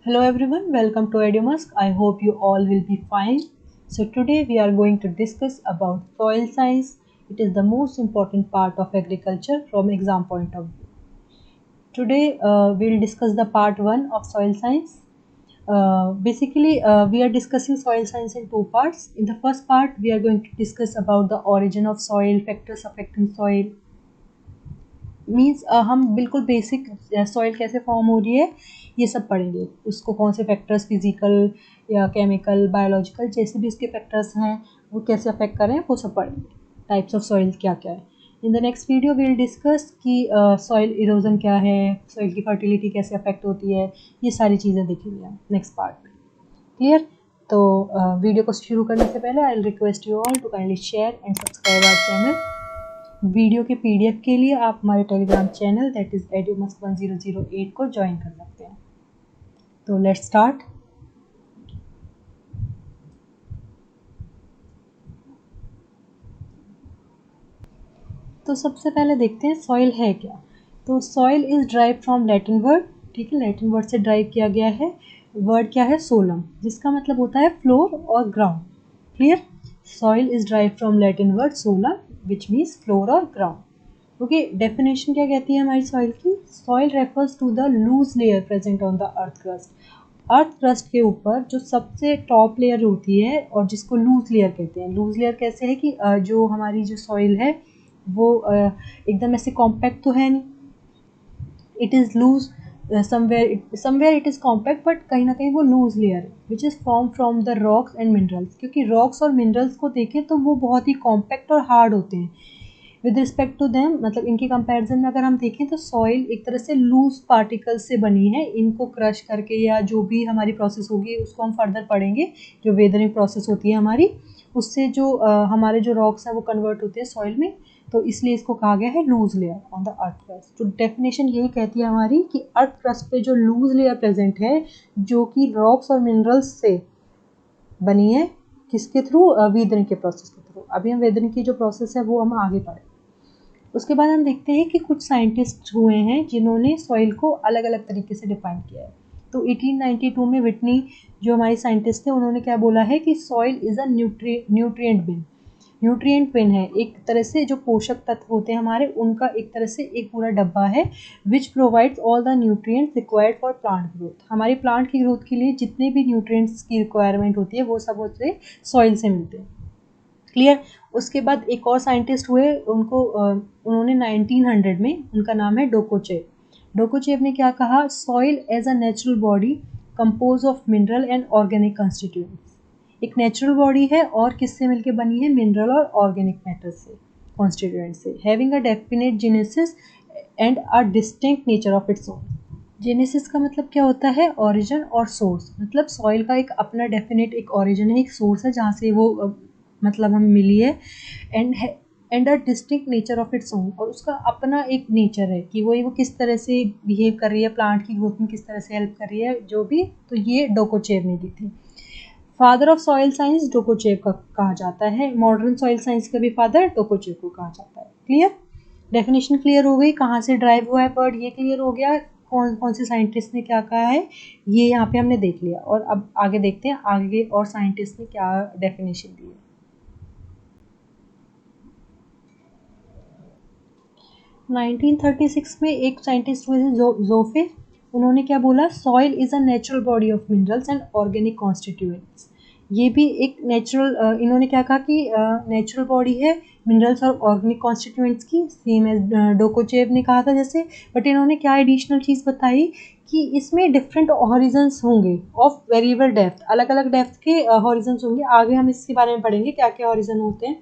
Hello everyone, welcome to EduMusk. I hope you all will be fine. So today we are going to discuss about soil science. It is the most important part of agriculture from exam point of view. Today we'll discuss the part 1 of soil science. We are discussing soil science in two parts. In the first part, we are going to discuss about the origin of soil, factors affecting soil, means हम बिल्कुल basic soil कैसे form हो रही है ये सब पढ़ेंगे। उसको कौन से फैक्टर्स फिजिकल या केमिकल बायोलॉजिकल जैसे भी उसके फैक्टर्स हैं वो कैसे अफेक्ट कर रहे हैं वो सब पढ़ेंगे। टाइप्स ऑफ सॉइल क्या क्या है। In the next video will discuss कि सॉइल इरोजन क्या है, सॉइल की फर्टिलिटी कैसे अफेक्ट होती है, ये सारी चीज़ें देखेंगे हम नेक्स्ट पार्ट में। क्लियर? तो वीडियो को शुरू करने से पहले I will request you all to kindly share and subscribe our channel. Video के पीडीएफ के लिए आप हमारे Telegram channel that is EduMusk 1008 को ज्वाइन कर सकते हैं। तो लेट्स स्टार्ट। तो सबसे पहले देखते हैं सॉइल है क्या। तो soil is drive from Latin word, ठीक है, लैटिन वर्ड से ड्राइव किया गया है। वर्ड क्या है? सोलम, जिसका मतलब होता है फ्लोर और ground. Clear? Soil is drive from Latin word solum which means floor और ग्राउंड। ओके, डेफिनेशन क्या कहती है हमारी सॉइल की? Soil refers to the loose layer present on the earth crust. Earth crust के ऊपर जो सबसे टॉप लेयर होती है और जिसको लूज लेयर कहते हैं। लूज लेयर कैसे है कि जो हमारी जो सॉइल है वो एकदम ऐसे कॉम्पैक्ट तो है नहीं, it is loose somewhere it is compact, but कहीं ना कहीं वो लूज लेयर है which is form from the rocks and minerals. क्योंकि रॉक्स और मिनरल्स को देखें तो वो बहुत ही कॉम्पैक्ट और हार्ड होते हैं। विद रिस्पेक्ट टू देम, मतलब इनके कंपैरिजन में अगर हम देखें तो सॉइल एक तरह से लूज पार्टिकल्स से बनी है। इनको क्रश करके या जो भी हमारी प्रोसेस होगी उसको हम फर्दर पढ़ेंगे, जो वेदरिंग प्रोसेस होती है हमारी, उससे जो हमारे जो रॉक्स हैं वो कन्वर्ट होते हैं सॉइल में। तो इसलिए इसको कहा गया है loose layer on the earth crust. तो डेफिनेशन यही कहती है हमारी कि अर्थ क्रस्ट पे जो लूज लेयर प्रेजेंट है जो कि रॉक्स और मिनरल्स से बनी है, किसके थ्रू? वेदरिंग के प्रोसेस के थ्रू। अभी हम वेदरिंग की जो प्रोसेस है वो हम आगे पढ़ें। उसके बाद हम देखते हैं कि कुछ साइंटिस्ट हुए हैं जिन्होंने सॉइल को अलग अलग तरीके से डिफाइन किया है। तो 1892 में विटनी जो हमारे साइंटिस्ट थे उन्होंने क्या बोला है कि soil is a nutrient bin. Nutrient bin है एक तरह से, जो पोषक तत्व होते हैं हमारे उनका एक तरह से एक पूरा डब्बा है which provides all the nutrients required for plant growth. हमारी प्लांट की ग्रोथ के लिए जितने भी न्यूट्रिएंट्स की रिक्वायरमेंट होती है वो सब उससे सॉइल से मिलते हैं। क्लियर? उसके बाद एक और साइंटिस्ट हुए, उन्होंने 1900 में, उनका नाम है डोकोचेव। डोकोचेव ने क्या कहा? Soil as a natural body compose of mineral and organic constituents. एक नेचुरल बॉडी है और किससे मिलके बनी है? मिनरल और ऑर्गेनिक मैटर से, कॉन्स्टिट्यूएंट से। Having a definite genesis and a distinct nature of its own. Genesis का मतलब क्या होता है? ओरिजिन और सोर्स। मतलब सॉइल का एक अपना डेफिनेट एक ओरिजिन है, एक सोर्स है जहाँ से वो मतलब हमें मिली है। And and a distinct nature of its own, और उसका अपना एक नेचर है कि वो किस तरह से बिहेव कर रही है, प्लांट की ग्रोथ में किस तरह से हेल्प कर रही है, जो भी। तो ये डोकोचेव ने दी थी। फादर ऑफ सॉइल साइंस डोकोचेव का कहा जाता है। मॉडर्न सॉइल साइंस का भी फादर डोकोचेव को कहा जाता है। क्लियर? डेफिनेशन क्लियर हो गई, कहाँ से ड्राइव हुआ है वर्ड ये क्लियर हो गया, कौन कौन से साइंटिस्ट ने क्या कहा है ये यहाँ पे हमने देख लिया। और अब आगे देखते हैं आगे और साइंटिस्ट ने क्या डेफिनेशन दी है। 1936 में एक साइंटिस्ट हुए थे जोफे। उन्होंने क्या बोला? Soil is a natural body of minerals and organic constituents. ये भी एक नेचुरल, इन्होंने क्या कहा कि नेचुरल बॉडी है मिनरल्स और ऑर्गेनिक कॉन्स्टिट्यूएंट्स की, सेम एज डोकोचेव ने कहा था जैसे। बट इन्होंने क्या एडिशनल चीज़ बताई कि इसमें डिफरेंट हॉरिजन्स होंगे ऑफ वेरिएबल डेप्थ, अलग अलग डेप्थ के हॉरिजन्स होंगे। आगे हम इसके बारे में पढ़ेंगे क्या क्या हॉरिजन होते हैं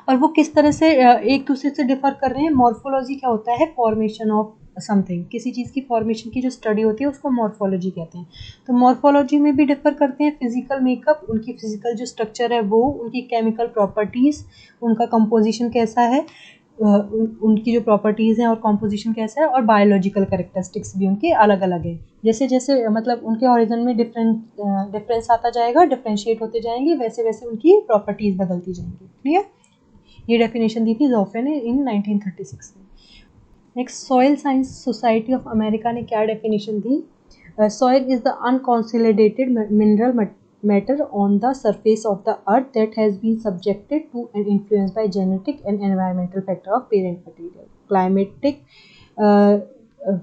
और वो किस तरह से एक दूसरे से डिफर कर रहे हैं। मॉर्फोलॉजी क्या होता है? फॉर्मेशन ऑफ समथिंग, किसी चीज़ की फॉर्मेशन की जो स्टडी होती है उसको मॉर्फोलॉजी कहते हैं। तो मॉर्फोलॉजी में भी डिफर करते हैं। फिजिकल मेकअप, उनकी फिजिकल जो स्ट्रक्चर है वो, उनकी केमिकल प्रॉपर्टीज़, उनका कंपोजिशन कैसा है, उनकी जो प्रॉपर्टीज़ हैं और कंपोजिशन कैसा है, और बायोलॉजिकल कैरेक्टरिस्टिक्स भी उनके अलग अलग है। जैसे जैसे मतलब उनके हॉरिजन में डिफरेंस आता जाएगा, डिफ्रेंशिएट होते जाएंगे, वैसे वैसे उनकी प्रॉपर्टीज़ बदलती जाएंगी। क्लियर? ये डेफिनेशन दी थी जोफे ने इन 1936 में। Next, soil science society of America ने क्या definition the? Soil is the unconsolidated mineral matter on the surface of the earth that has been subjected to and influenced by genetic and environmental factors of parent material. Climatic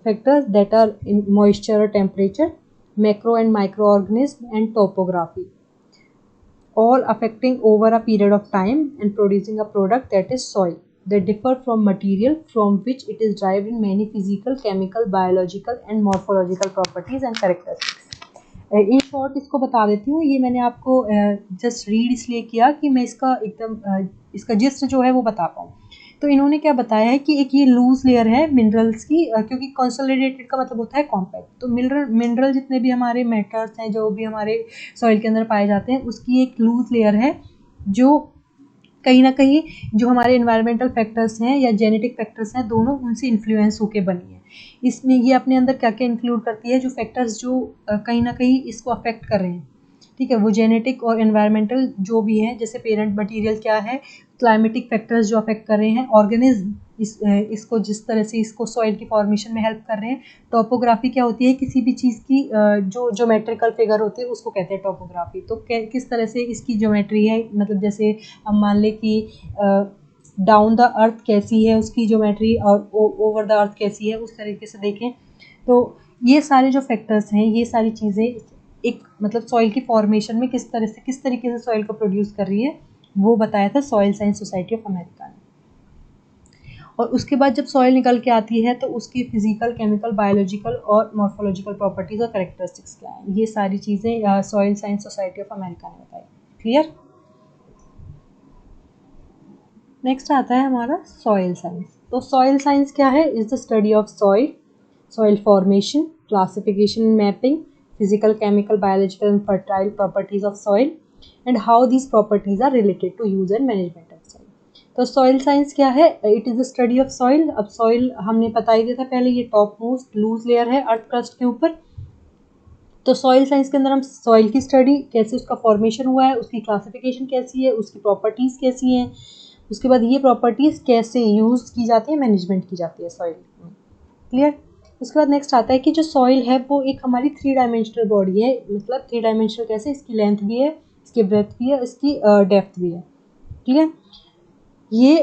factors that are in moisture or temperature, macro and microorganisms, and topography, all affecting over a period of time and producing a product that is soil. They differ from material from which it is derived in many physical, chemical, biological and morphological properties and characteristics. In short इसको बता देती हूँ, ये मैंने आपको just read इसलिए किया कि मैं इसका एकदम इसका जिस्ट जो है वो बता पाऊँ। तो इन्होंने क्या बताया है कि एक ये लूज लेयर है मिनरल्स की, क्योंकि कंसोलिडेटेड का मतलब होता है कॉम्पैक्ट। तो मिनरल जितने भी हमारे मेटल्स हैं जो भी हमारे सॉइल के अंदर पाए जाते हैं उसकी एक लूज लेयर है जो कहीं ना कहीं जो हमारे इन्वायरमेंटल फैक्टर्स हैं या जेनेटिक फैक्टर्स हैं दोनों उनसे इन्फ्लुएंस होकर बनी है। इसमें ये अपने अंदर क्या क्या इंक्लूड करती है, जो फैक्टर्स जो कहीं ना कहीं इसको अफेक्ट कर रहे हैं, ठीक है, वो जेनेटिक और एनवायरमेंटल जो भी है, जैसे पेरेंट मटेरियल क्या है, क्लाइमेटिक फैक्टर्स जो अफेक्ट कर रहे हैं, ऑर्गेनिज्म इसको जिस तरह से इसको सॉइल की फॉर्मेशन में हेल्प कर रहे हैं। टोपोग्राफी क्या होती है, किसी भी चीज़ की जो ज्योमेट्रिकल फिगर होती है उसको कहते हैं टोपोग्राफी। तो किस तरह से इसकी ज्योमेट्री है, मतलब जैसे हम मान लें कि डाउन द अर्थ कैसी है उसकी ज्योमेट्री और ओवर द अर्थ कैसी है, उस तरीके से देखें। तो ये सारे जो फैक्टर्स हैं, ये सारी चीज़ें एक मतलब सॉइल की फॉर्मेशन में किस तरीके से सॉइल को प्रोड्यूस कर रही है, वो बताया था soil science society of America ने। और उसके बाद जब सॉइल निकल के आती है तो उसकी फिजिकल, केमिकल, बायोलॉजिकल और मॉर्फोलॉजिकल प्रॉपर्टीज और कैरेक्टरिस्टिक्स क्या है, ये सारी चीज़ें soil science society of America ने बताई। क्लियर। नेक्स्ट आता है हमारा सॉइल साइंस। तो सॉइल साइंस क्या है, is the study of soil, soil formation, classification, mapping, physical, chemical, biological and fertile properties of soil and how these properties are related to use and management of soil. तो soil science क्या है, it is the study of soil. अब soil हमने बता ही दिया था पहले, ये टॉप मोस्ट लूज लेयर है अर्थ क्रस्ट के ऊपर। तो सॉइल साइंस के अंदर हम सॉइल की स्टडी, कैसे उसका फॉर्मेशन हुआ है, उसकी क्लासिफिकेशन कैसी है, उसकी प्रॉपर्टीज़ कैसी हैं, उसके बाद ये प्रॉपर्टीज़ कैसे यूज़ की जाती है, मैनेजमेंट की जाती है सॉइल में। क्लियर। उसके बाद नेक्स्ट आता है कि जो सॉइल है वो एक हमारी 3 डायमेंशनल बॉडी है। मतलब 3 डायमेंशनल कैसे, इसकी लेंथ भी है, इसकी ब्रेथ भी है, इसकी डेप्थ भी है। क्लियर। ये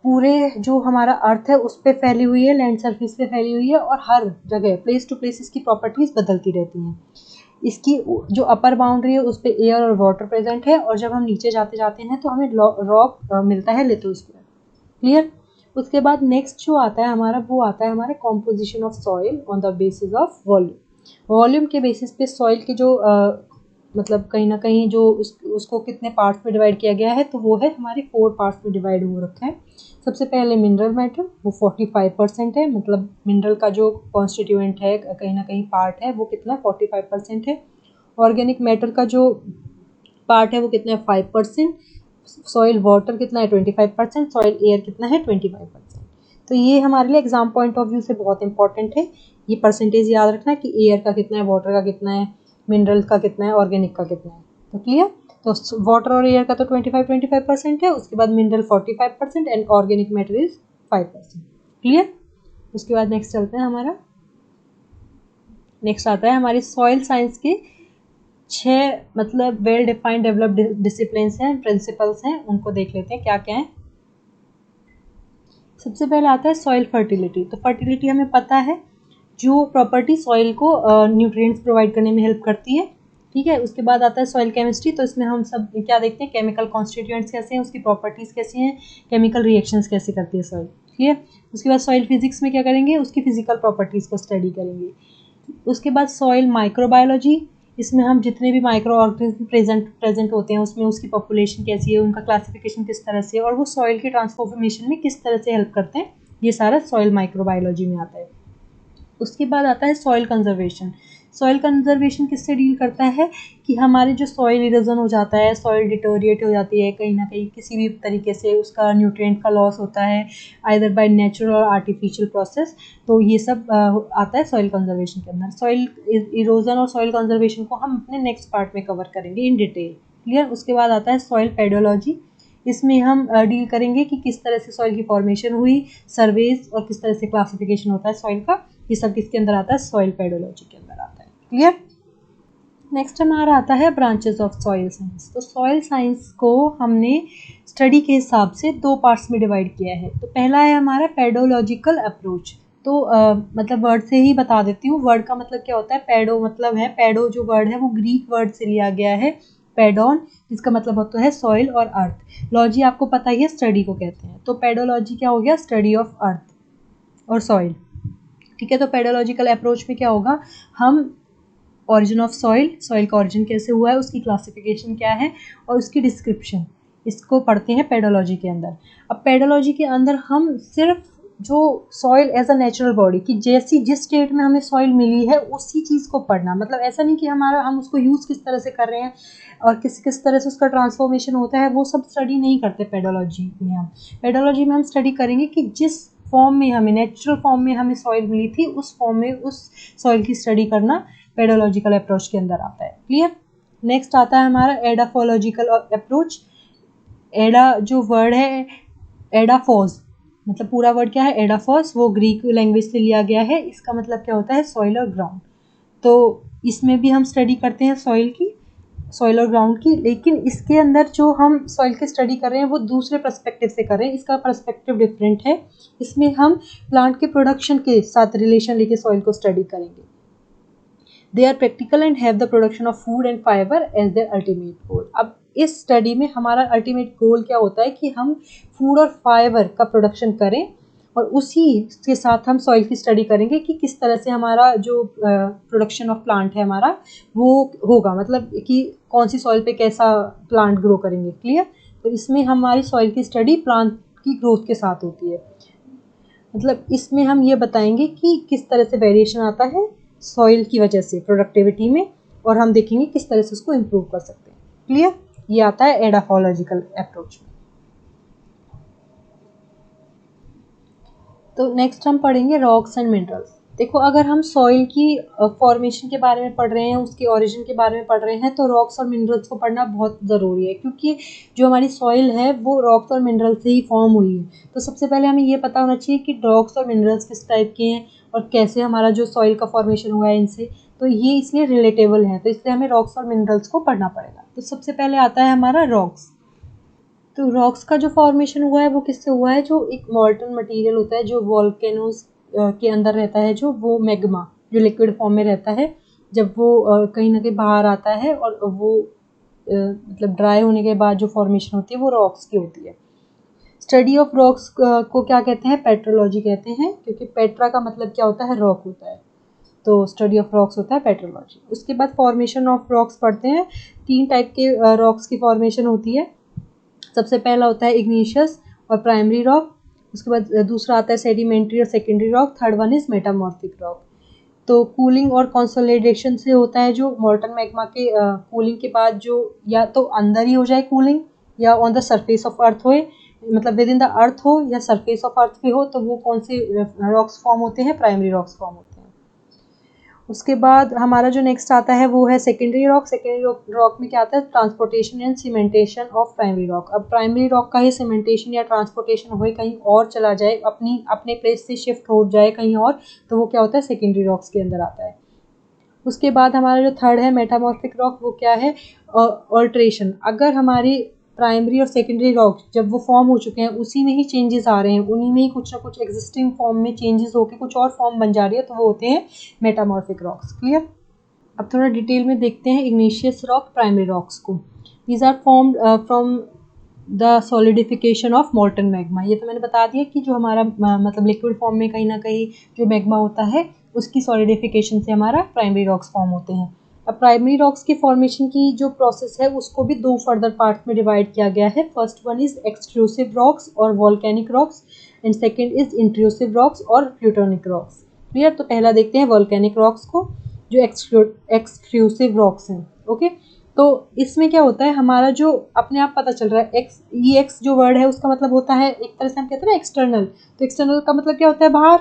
पूरे जो हमारा अर्थ है उस पर फैली हुई है, लैंड सरफेस पे फैली हुई है, और हर जगह प्लेस टू प्लेस इसकी प्रॉपर्टीज़ बदलती रहती हैं। इसकी जो अपर बाउंड्री है उस पर एयर और वाटर प्रेजेंट है, और जब हम नीचे जाते जाते हैं तो हमें रॉक मिलता है लिथोस्फीयर। क्लियर। उसके बाद नेक्स्ट जो आता है हमारा, वो आता है हमारे composition of soil on the basis of volume. Volume के बेसिस पे सॉइल के जो मतलब कहीं ना कहीं जो उसको कितने पार्ट्स में डिवाइड किया गया है, तो वो है हमारे 4 पार्ट्स में डिवाइड हो रखा है। सबसे पहले मिनरल मैटर, वो 45% है, मतलब मिनरल का जो कॉन्स्टिट्यूएंट है, कहीं ना कहीं पार्ट है, वो कितना 45% है। ऑर्गेनिक मैटर का जो पार्ट है वो कितना है 5%। सॉइल वाटर कितना है 25%। सॉइल एयर कितना है 25%। तो ये हमारे लिए एग्जाम पॉइंट ऑफ व्यू से बहुत इंपॉर्टेंट है, ये परसेंटेज याद रखना कि एयर का कितना है, वाटर का कितना है, मिनरल का कितना है, ऑर्गेनिक का कितना है। तो क्लियर। तो वाटर और एयर का तो 25% है, उसके बाद mineral 45% and organic matter is 5%। Clear. उसके बाद नेक्स्ट चलते हैं हमारा, नेक्स्ट आता है हमारी सॉइल साइंस के 6 मतलब वेल डिफाइंड डेवलप्ड डिसिप्लिन्स हैं, प्रिंसिपल्स हैं, उनको देख लेते हैं क्या क्या है। सबसे पहले आता है सॉइल फर्टिलिटी। तो फर्टिलिटी हमें पता है, जो प्रॉपर्टी सॉइल को न्यूट्रिएंट्स प्रोवाइड करने में हेल्प करती है। ठीक है। उसके बाद आता है सॉइल केमिस्ट्री। तो इसमें हम सब क्या देखते हैं, केमिकल कॉन्स्टिट्यूएंट्स कैसे हैं, उसकी प्रॉपर्टीज़ कैसी हैं, केमिकल रिएक्शंस कैसे करती है सॉइल। ठीक है। उसके बाद सॉइल फिजिक्स में क्या करेंगे, उसकी फिजिकल प्रॉपर्टीज़ को स्टडी करेंगे। उसके बाद सॉइल माइक्रोबायोलॉजी, इसमें हम जितने भी माइक्रो ऑर्गेनिज्म प्रेजेंट होते हैं उसमें उसकी पॉपुलेशन कैसी है, उनका क्लासिफिकेशन किस तरह से, और वो सॉइल के ट्रांसफॉर्मेशन में किस तरह से हेल्प करते हैं, ये सारा सॉइल माइक्रोबायोलॉजी में आता है। उसके बाद आता है सॉइल कंजर्वेशन। सॉइल कंजर्वेशन किससे डील करता है कि हमारे जो सॉइल इरोजन हो जाता है, सॉइल डिटोरिएट हो जाती है, कहीं ना कहीं किसी भी तरीके से उसका न्यूट्रिएंट का लॉस होता है, आइदर बाय नेचुरल और आर्टिफिशियल प्रोसेस। तो ये सब आता है सॉइल कंजर्वेशन के अंदर। सॉइल इरोजन और सॉइल कंजर्वेशन को हम अपने नेक्स्ट पार्ट में कवर करेंगे इन डिटेल। क्लियर। उसके बाद आता है सॉइल पेडोलॉजी। इसमें हम डील करेंगे कि किस तरह से सॉइल की फॉर्मेशन हुई, सर्वेज, और किस तरह से क्लासिफिकेशन होता है सॉइल का। ये सब किसके अंदर आता है, सॉइल पेडोलॉजी के अंदर आता है। क्लियर। नेक्स्ट हमारा आता है ब्रांचेस ऑफ सॉइल साइंस। तो सॉइल साइंस को हमने स्टडी के हिसाब से दो पार्ट्स में डिवाइड किया है। तो पहला है हमारा पेडोलॉजिकल अप्रोच। तो मतलब वर्ड से ही बता देती हूँ। वर्ड का मतलब क्या होता है, पेडो मतलब है, पेडो जो वर्ड है वो ग्रीक वर्ड से लिया गया है, पेडोन, जिसका मतलब होता है सॉइल और अर्थ। लॉजी आपको पता ही है स्टडी को कहते हैं। तो पेडोलॉजी क्या हो गया, स्टडी ऑफ अर्थ और सॉइल। ठीक है, तो पेडोलॉजिकल अप्रोच में क्या होगा, हम ऑरिजिन ऑफ सॉइल, सॉइल का ऑरिजिन कैसे हुआ है, उसकी क्लासिफिकेशन क्या है और उसकी डिस्क्रिप्शन, इसको पढ़ते हैं पेडोलॉजी के अंदर। अब पेडोलॉजी के अंदर हम सिर्फ जो soil as a natural body की जैसी जिस स्टेट में हमें सॉइल मिली है उसी चीज़ को पढ़ना। मतलब ऐसा नहीं कि हम उसको यूज़ किस तरह से कर रहे हैं और किस तरह से उसका ट्रांसफॉर्मेशन होता है, वो सब स्टडी नहीं करते पेडोलॉजी में। हम पेडोलॉजी में हम स्टडी करेंगे कि जिस फॉर्म में हमें, नेचुरल फॉर्म में हमें सॉइल मिली थी, उस फॉर्म में उस सॉइल की स्टडी करना पेडोलॉजिकल अप्रोच के अंदर आता है। क्लियर। नेक्स्ट आता है हमारा एडाफोलॉजिकल अप्रोच। एडा जो वर्ड है, एडाफॉस, मतलब पूरा वर्ड क्या है, एडाफॉस, वो ग्रीक लैंग्वेज से लिया गया है। इसका मतलब क्या होता है, सॉइल और ग्राउंड। तो इसमें भी हम स्टडी करते हैं सॉइल की, सॉइल और ग्राउंड की, लेकिन इसके अंदर जो हम सॉइल की स्टडी कर रहे हैं वो दूसरे पर्सपेक्टिव से कर रहे हैं। इसका पर्सपेक्टिव डिफरेंट है। इसमें हम प्लांट के प्रोडक्शन के साथ रिलेशन लेके सॉइल को स्टडी करेंगे। They are practical and have the production of food and fiber as their ultimate goal. अब इस स्टडी में हमारा अल्टीमेट गोल क्या होता है कि हम फूड और फाइबर का प्रोडक्शन करें, और उसी के साथ हम सॉइल की स्टडी करेंगे कि किस तरह से हमारा जो प्रोडक्शन ऑफ प्लांट है हमारा वो होगा, मतलब कि कौन सी सॉइल पे कैसा प्लांट ग्रो करेंगे। क्लियर। तो इसमें हमारी सॉइल की स्टडी प्लांट की ग्रोथ के साथ होती है। मतलब इसमें हम ये बताएंगे कि किस तरह से वेरिएशन आता है सॉइल की वजह से प्रोडक्टिविटी में, और हम देखेंगे किस तरह से उसको इम्प्रूव कर सकते हैं। क्लियर। ये आता है एडाफोलॉजिकल अप्रोच में। तो नेक्स्ट हम पढ़ेंगे रॉक्स एंड मिनरल्स। देखो, अगर हम सॉइल की फॉर्मेशन के बारे में पढ़ रहे हैं, उसके ओरिजिन के बारे में पढ़ रहे हैं, तो रॉक्स और मिनरल्स को पढ़ना बहुत ज़रूरी है, क्योंकि जो हमारी सॉइल है वो रॉक्स और मिनरल्स से ही फॉर्म हुई है। तो सबसे पहले हमें ये पता होना चाहिए कि रॉक्स और मिनरल्स किस टाइप के हैं और कैसे हमारा जो सॉइल का फॉर्मेशन हुआ है इनसे। तो ये इसलिए रिलेटेबल है, तो इसलिए हमें रॉक्स और मिनरल्स को पढ़ना पड़ेगा। तो सबसे पहले आता है हमारा रॉक्स। तो रॉक्स का जो फॉर्मेशन हुआ है वो किससे हुआ है, जो एक मॉल्टन मटेरियल होता है जो वॉल्केनोज के अंदर रहता है, जो वो मैग्मा जो लिक्विड फॉर्म में रहता है, जब वो कहीं ना कहीं बाहर आता है और वो मतलब ड्राई होने के बाद जो फॉर्मेशन होती है वो रॉक्स की होती है। स्टडी ऑफ रॉक्स को क्या कहते हैं, पेट्रोलॉजी कहते हैं, क्योंकि पेट्रा का मतलब क्या होता है, रॉक होता है। तो स्टडी ऑफ रॉक्स होता है पेट्रोलॉजी। उसके बाद फॉर्मेशन ऑफ रॉक्स पढ़ते हैं। 3 टाइप के रॉक्स की फॉर्मेशन होती है। सबसे पहला होता है इग्निशियस और प्राइमरी रॉक। उसके बाद दूसरा आता है सेडिमेंट्री और secondary rock. Third one is metamorphic rock. तो कूलिंग और कंसोलिडेशन से होता है, जो मॉल्टन मैग्मा के कूलिंग के बाद जो या तो अंदर ही हो जाए कूलिंग, या on the surface of earth होए, मतलब विद इन द अर्थ हो या सरफेस ऑफ अर्थ पे हो, तो वो कौन से रॉक्स फॉर्म होते हैं, प्राइमरी रॉक्स फॉर्म होते हैं। उसके बाद हमारा जो नेक्स्ट आता है वो है सेकेंडरी रॉक। सेकेंडरी रॉक में क्या आता है, transportation and cementation of primary rock. अब प्राइमरी रॉक का ही सीमेंटेशन या ट्रांसपोर्टेशन हो कहीं और चला जाए, अपने प्लेस से शिफ्ट हो जाए कहीं और, तो वो क्या होता है, सेकेंडरी रॉक्स के अंदर आता है। उसके बाद हमारा जो थर्ड है मेटामॉर्फिक रॉक, वो क्या है, ऑल्ट्रेशन। अगर हमारी प्राइमरी और सेकेंडरी रॉक जब वो फॉर्म हो चुके हैं उसी में ही चेंजेस आ रहे हैं, उन्हीं में ही कुछ ना कुछ एग्जिस्टिंग फॉर्म में चेंजेस होकर कुछ और फॉर्म बन जा रही है, तो वो होते हैं मेटामॉर्फिक रॉक्स। क्लियर। अब थोड़ा डिटेल में देखते हैं इग्निशियस रॉक, प्राइमरी रॉक्स को। These are formed from the solidification of molten magma. ये तो मैंने बता दिया कि जो हमारा मतलब लिक्विड फॉर्म में कहीं ना कहीं जो मैग्मा होता है उसकी सॉलिडिफिकेशन से हमारा प्राइमरी रॉक्स फॉर्म होते हैं। अब प्राइमरी रॉक्स की फॉर्मेशन की जो प्रोसेस है उसको भी 2 फर्दर पार्ट में डिवाइड किया गया है। First one is extrusive rocks और volcanic rocks, and second is intrusive rocks और प्लूटोनिक रॉक्स। क्लियर। तो पहला देखते हैं वॉल्केनिक रॉक्स को, जो एक्सट्रूसिव रॉक्स हैं। ओके। तो इसमें क्या होता है, हमारा जो अपने आप पता चल रहा है, एक्स जो वर्ड है उसका मतलब होता है, एक तरह से हम कहते हैं ना एक्सटर्नल। तो एक्सटर्नल का मतलब क्या होता है, बाहर।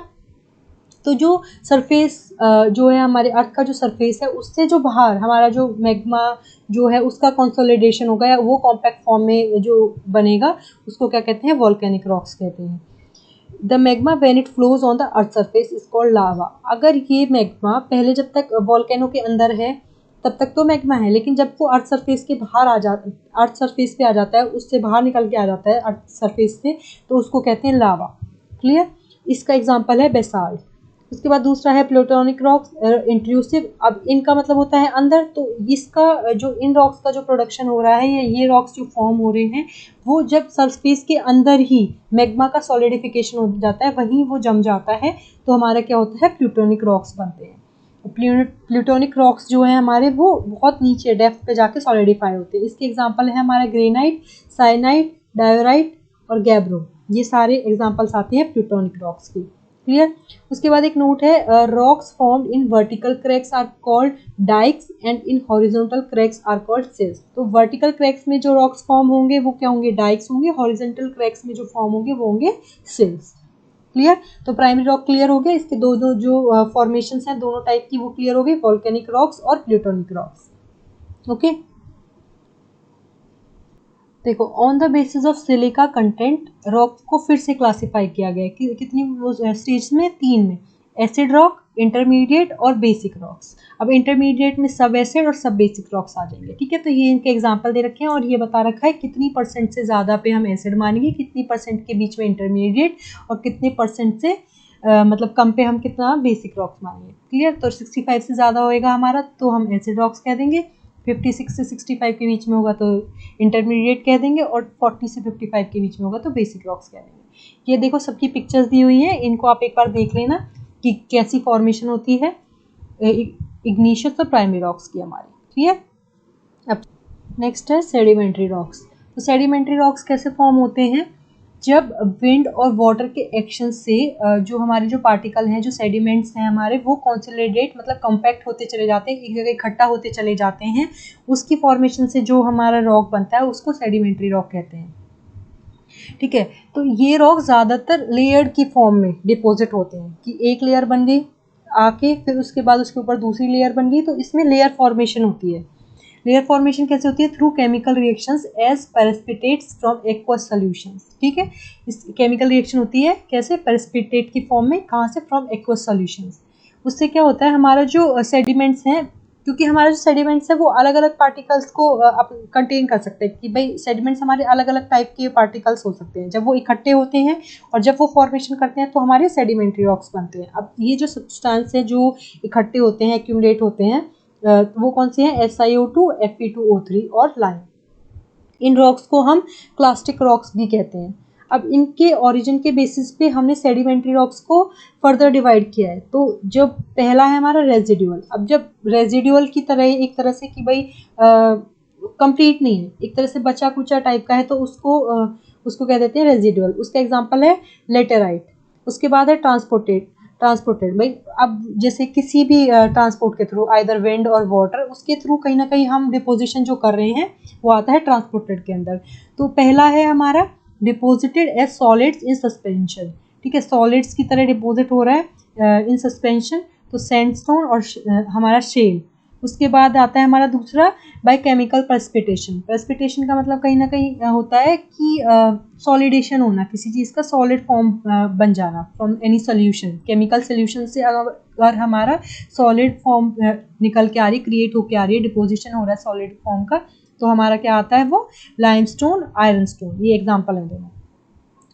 तो जो सरफेस जो है हमारे अर्थ का जो सरफेस है उससे जो बाहर हमारा जो मैग्मा जो है उसका कंसोलिडेशन होगा या वो कॉम्पैक्ट फॉर्म में जो बनेगा उसको क्या कहते हैं, वॉल्केनिक रॉक्स कहते हैं। The magma when it flows on the earth surface is called lava. अगर ये मैग्मा पहले जब तक वॉल्केनो के अंदर है तब तक तो मैग्मा है, लेकिन जब वो अर्थ सरफेस के बाहर आ जाता अर्थ सरफेस पे आ जाता है, उससे बाहर निकल के आ जाता है अर्थ सरफेस से, तो उसको कहते हैं लावा। क्लियर। इसका एग्जांपल है बेसाल्ट। उसके बाद दूसरा है प्लूटोनिक रॉक्स इंट्रूसिव। अब इनका मतलब होता है अंदर, तो इसका जो इन रॉक्स का जो प्रोडक्शन हो रहा है या ये रॉक्स जो फॉर्म हो रहे हैं वो जब सरफेस के अंदर ही मैग्मा का सॉलिडिफिकेशन हो जाता है, वहीं वो जम जाता है, तो हमारा क्या होता है, प्लूटोनिक रॉक्स बनते हैं। प्लूटोनिक रॉक्स जो है हमारे वो बहुत नीचे डेप्थ पे जाके सॉलिडिफाई होते हैं। इसके एग्जांपल है हमारा ग्रेनाइट, साइनाइट, डायोराइट और गैब्रो। ये सारे एग्जांपल्स आते हैं प्लूटोनिक रॉक्स की। क्लियर। उसके बाद एक नोट है, rocks formed in vertical cracks are called dikes and in horizontal cracks are called sills. तो वर्टिकल क्रैक्स में जो रॉक्स फॉर्म होंगे वो क्या होंगे, डाइक्स होंगे। हॉरिजॉन्टल क्रैक्स में जो फॉर्म होंगे वो होंगे सिल्स। क्लियर। तो प्राइमरी रॉक क्लियर हो गया, इसके दो दो जो फॉर्मेशंस हैं दोनों टाइप की वो क्लियर हो गई, वोल्केनिक रॉक्स और प्लूटोनिक रॉक्स। ओके। देखो, on the basis of silica content rock को फिर से क्लासिफाई किया गया है कि कितनी वो स्टेज में, 3 में, एसिड रॉक, इंटरमीडिएट और बेसिक रॉक्स। अब इंटरमीडिएट में सब एसिड और सब बेसिक रॉक्स आ जाएंगे। ठीक है, तो ये इनके एग्जांपल दे रखे हैं और ये बता रखा है कितनी परसेंट से ज़्यादा पे हम एसिड मानेंगे, कितनी परसेंट के बीच में इंटरमीडिएट और कितने परसेंट से मतलब कम पे हम कितना बेसिक रॉक्स मानेंगे। क्लियर। तो 65 से ज़्यादा होएगा हमारा तो हम एसिड रॉक्स कह देंगे, 56 से 65 के बीच में होगा तो इंटरमीडिएट कह देंगे और 40 से 55 के बीच में होगा तो बेसिक रॉक्स कह देंगे। ये देखो सबकी पिक्चर्स दी हुई हैं, इनको आप एक बार देख लेना कि कैसी फॉर्मेशन होती है इग्निशियस और प्राइमरी रॉक्स की हमारी। क्लियर। अब नेक्स्ट है सेडिमेंट्री रॉक्स। तो सेडिमेंट्री रॉक्स कैसे फॉर्म होते हैं, जब विंड और वाटर के एक्शन से जो हमारे जो पार्टिकल हैं, जो सेडिमेंट्स हैं हमारे, वो कंसोलिडेट मतलब कॉम्पैक्ट होते चले जाते हैं, एक जगह इकट्ठा होते चले जाते हैं, उसकी फॉर्मेशन से जो हमारा रॉक बनता है उसको सेडिमेंट्री रॉक कहते हैं। ठीक है, तो ये रॉक ज़्यादातर लेयर्ड की फॉर्म में डिपॉजिट होते हैं कि एक लेयर बन गई आके, फिर उसके बाद उसके ऊपर दूसरी लेयर बन गई, तो इसमें लेयर फॉर्मेशन होती है। लेयर फॉर्मेशन कैसे होती है, through chemical reactions as precipitates from aqueous solutions. ठीक है, इस केमिकल रिएक्शन होती है कैसे, प्रेसिपिटेट की फॉर्म में, कहाँ से, फ्रॉम एक्वस सॉल्यूशंस। उससे क्या होता है, हमारा जो सेडिमेंट्स हैं, क्योंकि हमारा जो सेडिमेंट्स है वो अलग अलग पार्टिकल्स को कंटेन कर सकते हैं, कि भाई सेडिमेंट्स हमारे अलग अलग टाइप के पार्टिकल्स हो सकते हैं, जब वो इकट्ठे होते हैं और जब वो फॉर्मेशन करते हैं तो हमारे सेडिमेंट्री रॉक्स बनते हैं। अब ये जो सब्सटेंस है जो इकट्ठे होते हैं, एक्यूमुलेट होते हैं, वो कौन से हैं, SiO2, Fe2O3 और लाइम। इन रॉक्स को हम क्लास्टिक रॉक्स भी कहते हैं। अब इनके ओरिजिन के बेसिस पे हमने सेडिमेंट्री रॉक्स को फर्दर डिवाइड किया है। तो जो पहला है हमारा रेजिडुअल। अब जब रेजिडुअल की तरह एक तरह से कि भाई कंप्लीट नहीं है, एक तरह से बचा कुचा टाइप का है, तो उसको कह देते हैं रेजिडुअल। उसका एग्जांपल है लेटेराइट। उसके बाद है ट्रांसपोर्टेड भाई, अब जैसे किसी भी ट्रांसपोर्ट के थ्रू, आइदर विंड और वाटर, उसके थ्रू कहीं ना कहीं हम डिपोजिशन जो कर रहे हैं वो आता है ट्रांसपोर्टेड के अंदर। तो पहला है हमारा deposited as solids in suspension. ठीक है, सॉलिड्स की तरह डिपोजिट हो रहा है इन सस्पेंशन, तो सैंडस्टोन और हमारा शेल। उसके बाद आता है हमारा दूसरा बाय केमिकल प्रेसिपिटेशन। प्रेसिपिटेशन का मतलब कहीं ना कहीं होता है कि सॉलिडेशन होना, किसी चीज़ का सॉलिड फॉर्म बन जाना from any solution. Chemical solution से अगर हमारा सॉलिड फॉर्म निकल के आ रही, क्रिएट होके आ रही है, डिपोजिशन हो रहा है सॉलिड फॉर्म का, तो हमारा क्या आता है, वो लाइमस्टोन, आयरन स्टोन। ये एग्जाम्पल है दोनों।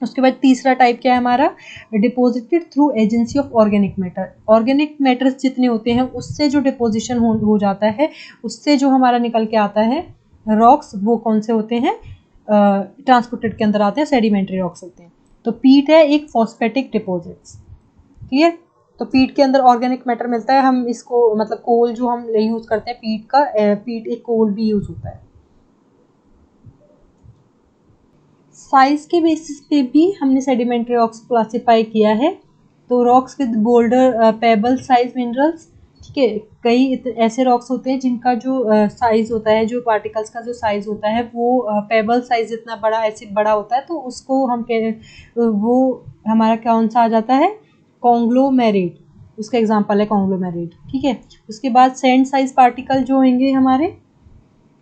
उसके बाद तीसरा टाइप क्या है हमारा, deposited through agency of organic matter. Organic matters जितने होते हैं उससे जो डिपोजिशन हो जाता है, उससे जो हमारा निकल के आता है रॉक्स, वो कौन से होते हैं, ट्रांसपोर्टेड के अंदर आते हैं, सेडिमेंट्री रॉक्स होते हैं। तो पीट है एक फॉस्फेटिक डिपोजिट्स। क्लियर। तो पीट के अंदर ऑर्गेनिक मैटर मिलता है, हम इसको मतलब कोल जो हम यूज करते हैं पीट का, पीट एक कोल भी यूज होता है। साइज के बेसिस पे भी हमने सेडिमेंट्री रॉक्स क्लासिफाई किया है। तो rocks with boulder payable size minerals. ठीक है, कई ऐसे रॉक्स होते हैं जिनका जो साइज होता है, जो पार्टिकल्स का जो साइज होता है वो पेबल साइज इतना बड़ा, ऐसे बड़ा होता है, तो उसको हम वो हमारा कौन सा आ जाता है, कॉन्ग्लोमेरेट। उसका एग्जांपल है कॉन्ग्लोमेरेट। ठीक है, उसके बाद सैंड साइज पार्टिकल जो होंगे हमारे,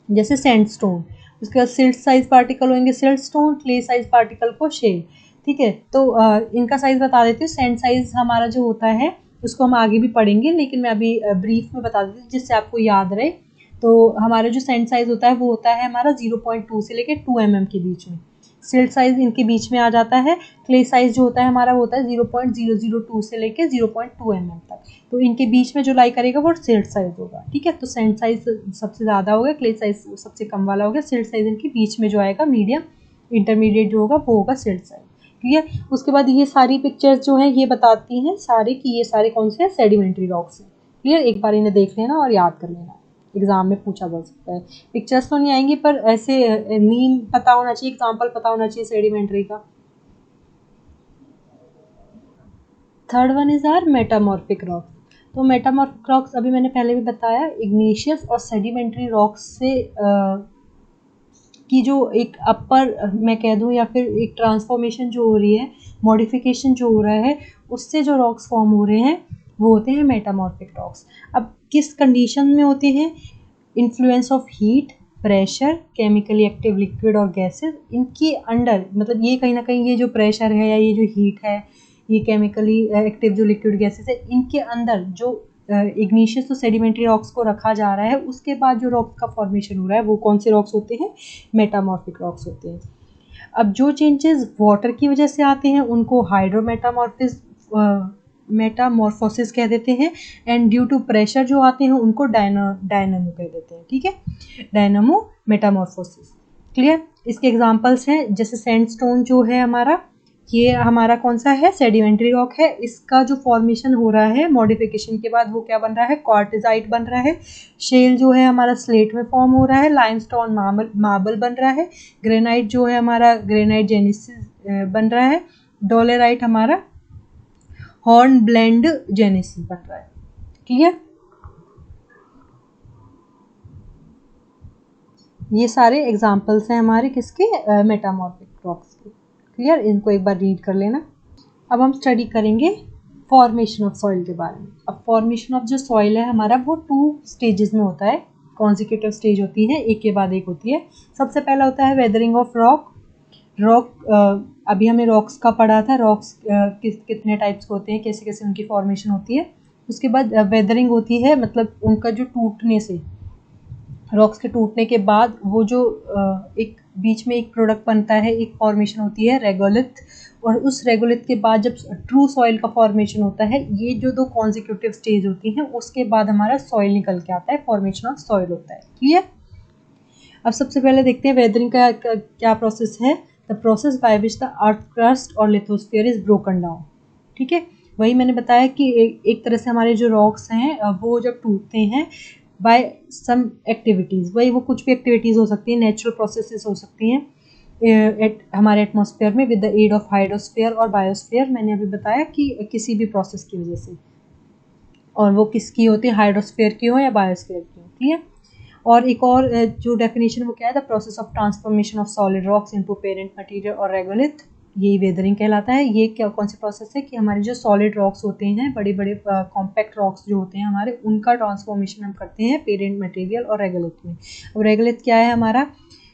जैसे सैंडस्टोन। उसके बाद सिल्ट साइज पार्टिकल होंगे सिल्टस्टोन, क्ले साइज पार्टिकल को शेल। ठीक है। तो इनका साइज बता देती हूँ। सैंड साइज हमारा जो होता है उसको हम आगे भी पढ़ेंगे, लेकिन मैं अभी ब्रीफ में बता देती हूँ जिससे आपको याद रहे। तो हमारा जो सैंड साइज होता है वो होता है हमारा 0.2 से लेकर 2 mm के बीच में। सिल्ट साइज इनके बीच में आ जाता है। क्ले साइज जो होता है हमारा वो होता है 0.002 से लेकर 0.2 mm तक। तो इनके बीच में जो लाई करेगा वो सिल्ट साइज होगा, ठीक है। तो सैंड साइज सबसे ज़्यादा होगा, क्ले साइज सबसे कम वाला होगा, सिल्ट साइज इनके बीच में जो आएगा मीडियम इंटरमीडिएट जो होगा वो होगा सिल्ट साइज। क्लियर। उसके बाद ये सारी पिक्चर्स जो हैं ये बताती हैं सारे कि ये सारे कौन से हैं, सेडिमेंट्री रॉक्स हैं। क्लियर। एक बार इन्हें देख लेना और याद कर लेना, एग्जाम में पूछा जा सकता है। पिक्चर्स तो नहीं आएंगी पर ऐसे नीम पता होना चाहिए, एग्जाम्पल पता होना चाहिए सेडिमेंट्री का। Third one is are metamorphic rocks. तो मेटामॉर्फिक रॉक्स अभी मैंने पहले भी बताया, इग्नीशियस और सेडिमेंट्री रॉक्स से की जो एक अपर मैं कह दूं या फिर एक ट्रांसफॉर्मेशन जो हो रही है, मॉडिफिकेशन जो हो रहा है, उससे जो रॉक्स फॉर्म हो रहे हैं वो होते हैं मेटामॉर्फिक रॉक्स। अब किस कंडीशन में होते हैं, influence of heat, pressure, chemically active liquid और गैसेस, इनके अंडर, मतलब ये कहीं ना कहीं ये जो प्रेशर है या ये जो हीट है, ये केमिकली एक्टिव जो लिक्विड गैसेस है, इनके अंदर जो इग्नीशियस तो सेडिमेंट्री रॉक्स को रखा जा रहा है, उसके बाद जो रॉक्स का फॉर्मेशन हो रहा है वो कौन से रॉक्स होते हैं, मेटामॉर्फिक रॉक्स होते हैं। अब जो चेंजेस वाटर की वजह से आते हैं उनको मेटामॉर्फोसिस कह देते हैं, एंड ड्यू टू प्रेशर जो आते हैं उनको डायनामो कह देते हैं, ठीक है, डायनामो मेटामॉर्फोसिस। क्लियर। इसके एग्जांपल्स हैं जैसे सैंडस्टोन जो है हमारा, ये हमारा कौन सा है, सेडिमेंट्री रॉक है। इसका जो फॉर्मेशन हो रहा है मॉडिफिकेशन के बाद वो क्या बन रहा है, क्वार्टिजाइट बन रहा है। शेल जो है हमारा स्लेट में फॉर्म हो रहा है। लाइमस्टोन मार्बल बन रहा है। ग्रेनाइट जो है हमारा ग्रेनाइट जेनेसिस बन रहा है। डोलेराइट हमारा हॉर्न ब्लेंड जेनेसिस बन रहा है। क्लियर। ये सारे एग्जाम्पल्स हैं हमारे किसके, मेटामॉर्फिक रॉक्स के। क्लियर। इनको एक बार रीड कर लेना। अब हम स्टडी करेंगे फॉर्मेशन ऑफ सॉइल के बारे में। अब फॉर्मेशन ऑफ जो सॉइल है हमारा वो 2 स्टेजेस में होता है, कॉन्जिक्यूटिव स्टेज होती है, एक के बाद एक होती है। सबसे पहला होता है वेदरिंग ऑफ रॉक। अभी हमें रॉक्स का पढ़ा था, रॉक्स कितने टाइप्स के होते हैं, कैसे कैसे उनकी फॉर्मेशन होती है। उसके बाद वेदरिंग होती है, मतलब उनका जो टूटने से, रॉक्स के टूटने के बाद वो जो एक बीच में एक प्रोडक्ट बनता है, एक फॉर्मेशन होती है रेगोलिथ, और उस रेगोलिथ के बाद जब ट्रू सॉइल का फॉर्मेशन होता है, ये जो 2 कॉन्जिक्यूटिव स्टेज होती हैं उसके बाद हमारा सॉइल निकल के आता है, फॉर्मेशन ऑफ सॉइल होता है। क्लियर। अब सबसे पहले देखते हैं वेदरिंग का क्या प्रोसेस है। The process by which the earth crust और लिथोस्फीयर इज ब्रोकन डाउन। ठीक है, वही मैंने बताया कि एक तरह से हमारे जो रॉक्स हैं वो जब टूटते हैं बाय सम एक्टिविटीज़, वही वो कुछ भी एक्टिविटीज़ हो सकती हैं, नेचुरल प्रोसेसेस हो सकती हैं हमारे एटमॉस्फेयर में with the aid of hydrosphere और बायोस्फीयर। मैंने अभी बताया कि किसी भी प्रोसेस की वजह से, और वो किसकी होती है, हाइड्रोस्फीयर की हो या बायोस्फीयर की हो। ठीक है। और एक और जो डेफिनेशन वो क्या है, the process of transformation of solid rocks into parent material और रेगोलिथ, यही वेदरिंग कहलाता है। ये क्या कौन सी प्रोसेस है कि हमारे जो सॉलिड रॉक्स होते हैं, बड़े बड़े कॉम्पैक्ट रॉक्स जो होते हैं हमारे, उनका ट्रांसफॉर्मेशन हम करते हैं पेरेंट मटेरियल और रेगोलिथ में। अब रेगोलिथ क्या है हमारा,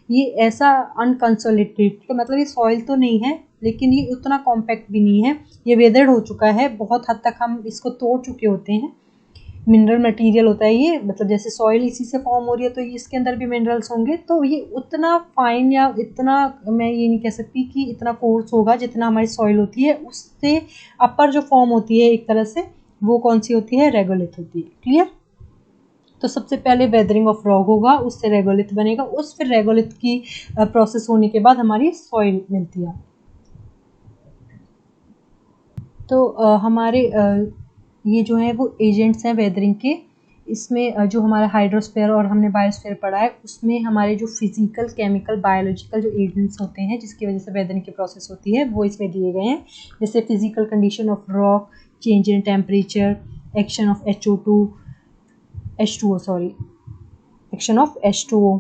ये ऐसा अनकंसोलिडेटेड, मतलब ये सॉइल तो नहीं है लेकिन ये उतना कॉम्पैक्ट भी नहीं है, ये वेदर्ड हो चुका है, बहुत हद तक हम इसको तोड़ चुके होते हैं। मिनरल मटेरियल होता है ये, मतलब जैसे सॉइल इसी से फॉर्म हो रही है तो इसके अंदर भी मिनरल्स होंगे, तो ये उतना फाइन या इतना, मैं ये नहीं कह सकती कि इतना फोर्स होगा जितना हमारी सॉइल होती है, उससे अपर जो फॉर्म होती है एक तरह से, वो कौन सी होती है, रेगोलिथ होती है। क्लियर। तो सबसे पहले वेदरिंग ऑफ रॉक होगा, उससे रेगोलिथ बनेगा, उस फिर रेगोलिथ की प्रोसेस होने के बाद हमारी सॉइल मिलती है। तो हमारे ये जो है वो एजेंट्स हैं वेदरिंग के। इसमें जो हमारा हाइड्रोस्फीयर और हमने बायोस्फीयर पढ़ा है, उसमें हमारे जो फिजिकल, केमिकल, बायोलॉजिकल जो एजेंट्स होते हैं जिसकी वजह से वेदरिंग की प्रोसेस होती है, वो इसमें दिए गए हैं। जैसे physical condition of rock, change in temperature, action of action of H2O,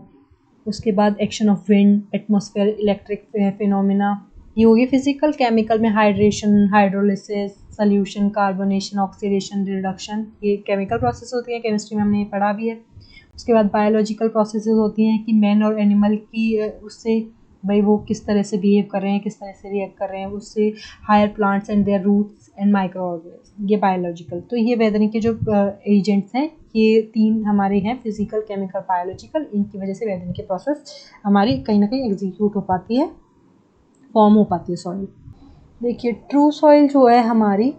उसके बाद action of wind, atmosphere, electric phenomena, ये हो गई फिजिकल। केमिकल में hydration, hydrolysis, solution, carbonation, oxidation, reduction, ये केमिकल प्रोसेस होती है, केमिस्ट्री में हमने ये पढ़ा भी है। उसके बाद बायोलॉजिकल प्रोसेसेस होती हैं कि मैन और एनिमल की उससे भाई वो किस तरह से बिहेव कर रहे हैं, किस तरह से रिएक्ट कर रहे हैं, उससे higher plants and their roots and micro organism, ये बायोलॉजिकल। तो ये वेदरिंग के जो एजेंट्स हैं ये 3 हमारे हैं, फिजिकल, केमिकल, बायोलॉजिकल। इनकी वजह से वेदरिंग की प्रोसेस हमारी कहीं ना कहीं एग्जीक्यूट हो पाती है, फॉर्म हो पाती है सॉइल। देखिए ट्रू सॉइल जो है हमारी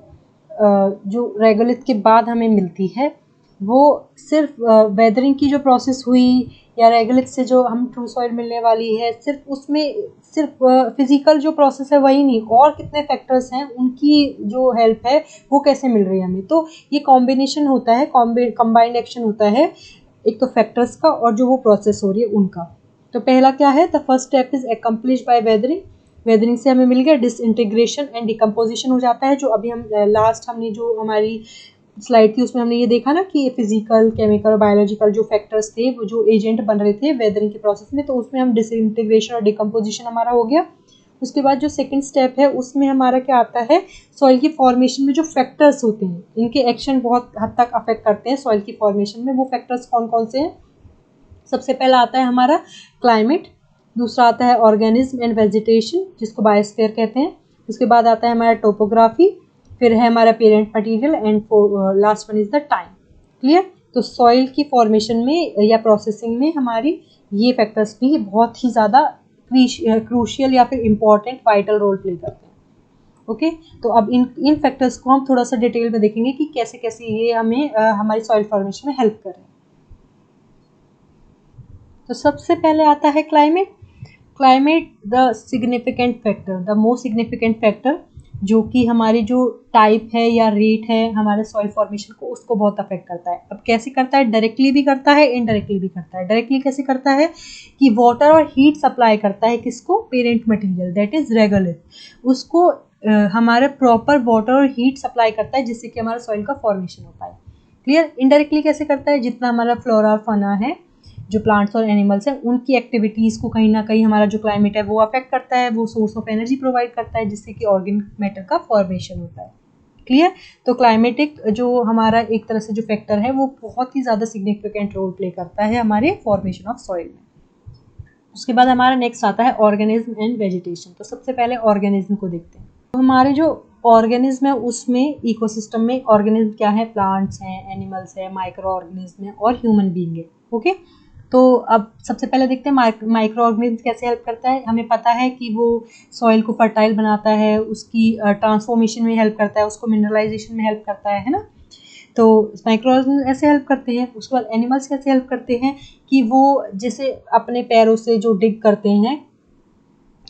जो रेगोलिथ के बाद हमें मिलती है, वो सिर्फ वेदरिंग की जो प्रोसेस हुई या रेगोलिथ से जो हम ट्रू सॉइल मिलने वाली है, सिर्फ उसमें सिर्फ फिजिकल जो प्रोसेस है वही नहीं, और कितने फैक्टर्स हैं उनकी जो हेल्प है वो कैसे मिल रही है हमें। तो ये कॉम्बिनेशन होता है, कंबाइंड एक्शन होता है, एक तो फैक्टर्स का और जो वो प्रोसेस हो रही है उनका। तो पहला क्या है, the first step is accomplish by weathering. Weathering से हमें मिल गया डिसइंटीग्रेशन एंड डिकम्पोजिशन हो जाता है, जो अभी हम लास्ट हमने जो हमारी स्लाइड थी उसमें हमने ये देखा ना कि फिजिकल, केमिकल, बायोलॉजिकल जो फैक्टर्स थे, वो जो एजेंट बन रहे थे वेदरिंग के प्रोसेस में, तो उसमें हम डिसइंटीग्रेशन और डिकम्पोजिशन हमारा हो गया। उसके बाद जो सेकंड स्टेप है उसमें हमारा क्या आता है, सॉइल की फॉर्मेशन में जो फैक्टर्स होते हैं इनके एक्शन बहुत हद तक अफेक्ट करते हैं सॉइल की फॉर्मेशन में। वो फैक्टर्स कौन कौन से हैं? सबसे पहला आता है हमारा क्लाइमेट, दूसरा आता है ऑर्गेनिज्म एंड वेजिटेशन जिसको बायोस्फीयर कहते हैं, उसके बाद आता है हमारा टोपोग्राफी, फिर है हमारा parent material and last one is the time. Clear? तो सॉइल की फॉर्मेशन में या प्रोसेसिंग में हमारी ये फैक्टर्स भी बहुत ही ज़्यादा क्रूशियल या फिर इम्पॉर्टेंट वाइटल रोल प्ले करते हैं। ओके, तो अब इन फैक्टर्स को हम थोड़ा सा डिटेल में देखेंगे कि कैसे कैसे ये हमें हमारी सॉइल फॉर्मेशन में हेल्प कर रहे हैं। तो सबसे पहले आता है climate. Climate the significant factor, the most significant factor, जो कि हमारी जो टाइप है या रेट है हमारे सॉइल फॉर्मेशन को, उसको बहुत अफेक्ट करता है। अब कैसे करता है? डायरेक्टली भी करता है, इनडायरेक्टली भी करता है। डायरेक्टली कैसे करता है कि वाटर और हीट सप्लाई करता है किसको? Parent material, that is regolith. उसको हमारे प्रॉपर वाटर और हीट सप्लाई करता है जिससे कि हमारा सॉइल का फॉर्मेशन हो पाए। क्लियर? इनडायरेक्टली कैसे करता है? जितना हमारा फ्लोरा और फना है, जो प्लांट्स और एनिमल्स हैं, उनकी एक्टिविटीज़ को कहीं ना कहीं हमारा जो क्लाइमेट है वो अफेक्ट करता है, वो सोर्स ऑफ एनर्जी प्रोवाइड करता है जिससे कि ऑर्गेनिक मैटर का फॉर्मेशन होता है। क्लियर? तो क्लाइमेटिक जो हमारा एक तरह से जो फैक्टर है वो बहुत ही ज़्यादा सिग्निफिकेंट रोल प्ले करता है हमारे फॉर्मेशन ऑफ सॉइल में। उसके बाद हमारा नेक्स्ट आता है ऑर्गेनिज्म एंड वेजिटेशन। तो सबसे पहले ऑर्गेनिज्म को देखते हैं। तो हमारे जो ऑर्गेनिज्म है उसमें इकोसिस्टम में ऑर्गेनिज्म क्या है? प्लांट्स हैं, एनिमल्स है, माइक्रो ऑर्गेनिज्म है और ह्यूमन बीइंग है। ओके, तो अब सबसे पहले देखते हैं माइक्रो ऑर्गेनिज्म कैसे हेल्प करता है। हमें पता है कि वो सॉइल को फर्टाइल बनाता है, उसकी ट्रांसफॉर्मेशन में हेल्प करता है, उसको मिनरलाइजेशन में हेल्प करता है ना। तो माइक्रो ऑर्गेनिज्म ऐसे हेल्प करते हैं। उसके बाद एनिमल्स कैसे हेल्प करते हैं कि वो जैसे अपने पैरों से जो डिग करते हैं,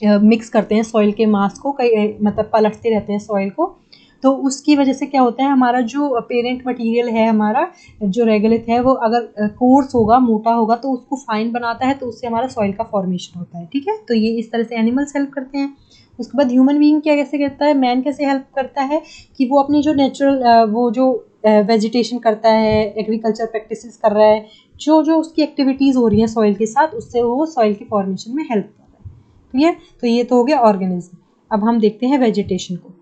मिक्स करते हैं सॉइल के मास को, कई मतलब पलटते रहते हैं सॉइल को, तो उसकी वजह से क्या होता है, हमारा जो पेरेंट मटेरियल है, हमारा जो रेगोलिथ है, वो अगर कोर्स होगा, मोटा होगा, तो उसको फाइन बनाता है, तो उससे हमारा सॉइल का फॉर्मेशन होता है। ठीक है, तो ये इस तरह से एनिमल्स हेल्प करते हैं। उसके बाद ह्यूमन बीइंग क्या कैसे करता है, मैन कैसे हेल्प करता है कि वो अपनी जो नेचुरल वो जो वेजिटेशन करता है, एग्रीकल्चर प्रैक्टिसेस कर रहा है, जो जो उसकी एक्टिविटीज़ हो रही हैं सॉइल के साथ, उससे वो सॉइल की फॉर्मेशन में हेल्प कर रहा है। क्लियर? तो ये तो हो गया ऑर्गेनिज्म। अब हम देखते हैं वेजिटेशन को।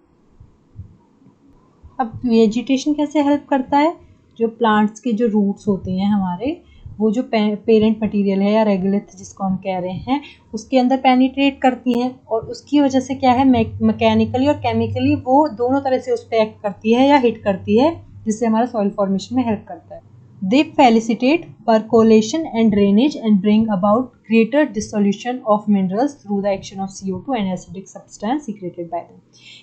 अब वेजिटेशन कैसे हेल्प करता है? जो प्लांट्स के जो रूट्स होते हैं हमारे, वो जो पेरेंट मटेरियल है या रेगोलिथ जिसको हम कह रहे हैं, उसके अंदर पेनिट्रेट करती हैं, और उसकी वजह से क्या है, मैकेनिकली और केमिकली वो दोनों तरह से उस पर एक्ट करती है या हिट करती है, जिससे हमारा सॉइल फॉर्मेशन में हेल्प करता है। They facilitate percolation and drainage and bring about greater dissolution of minerals through the action of CO2 and acidic substance secreted by them.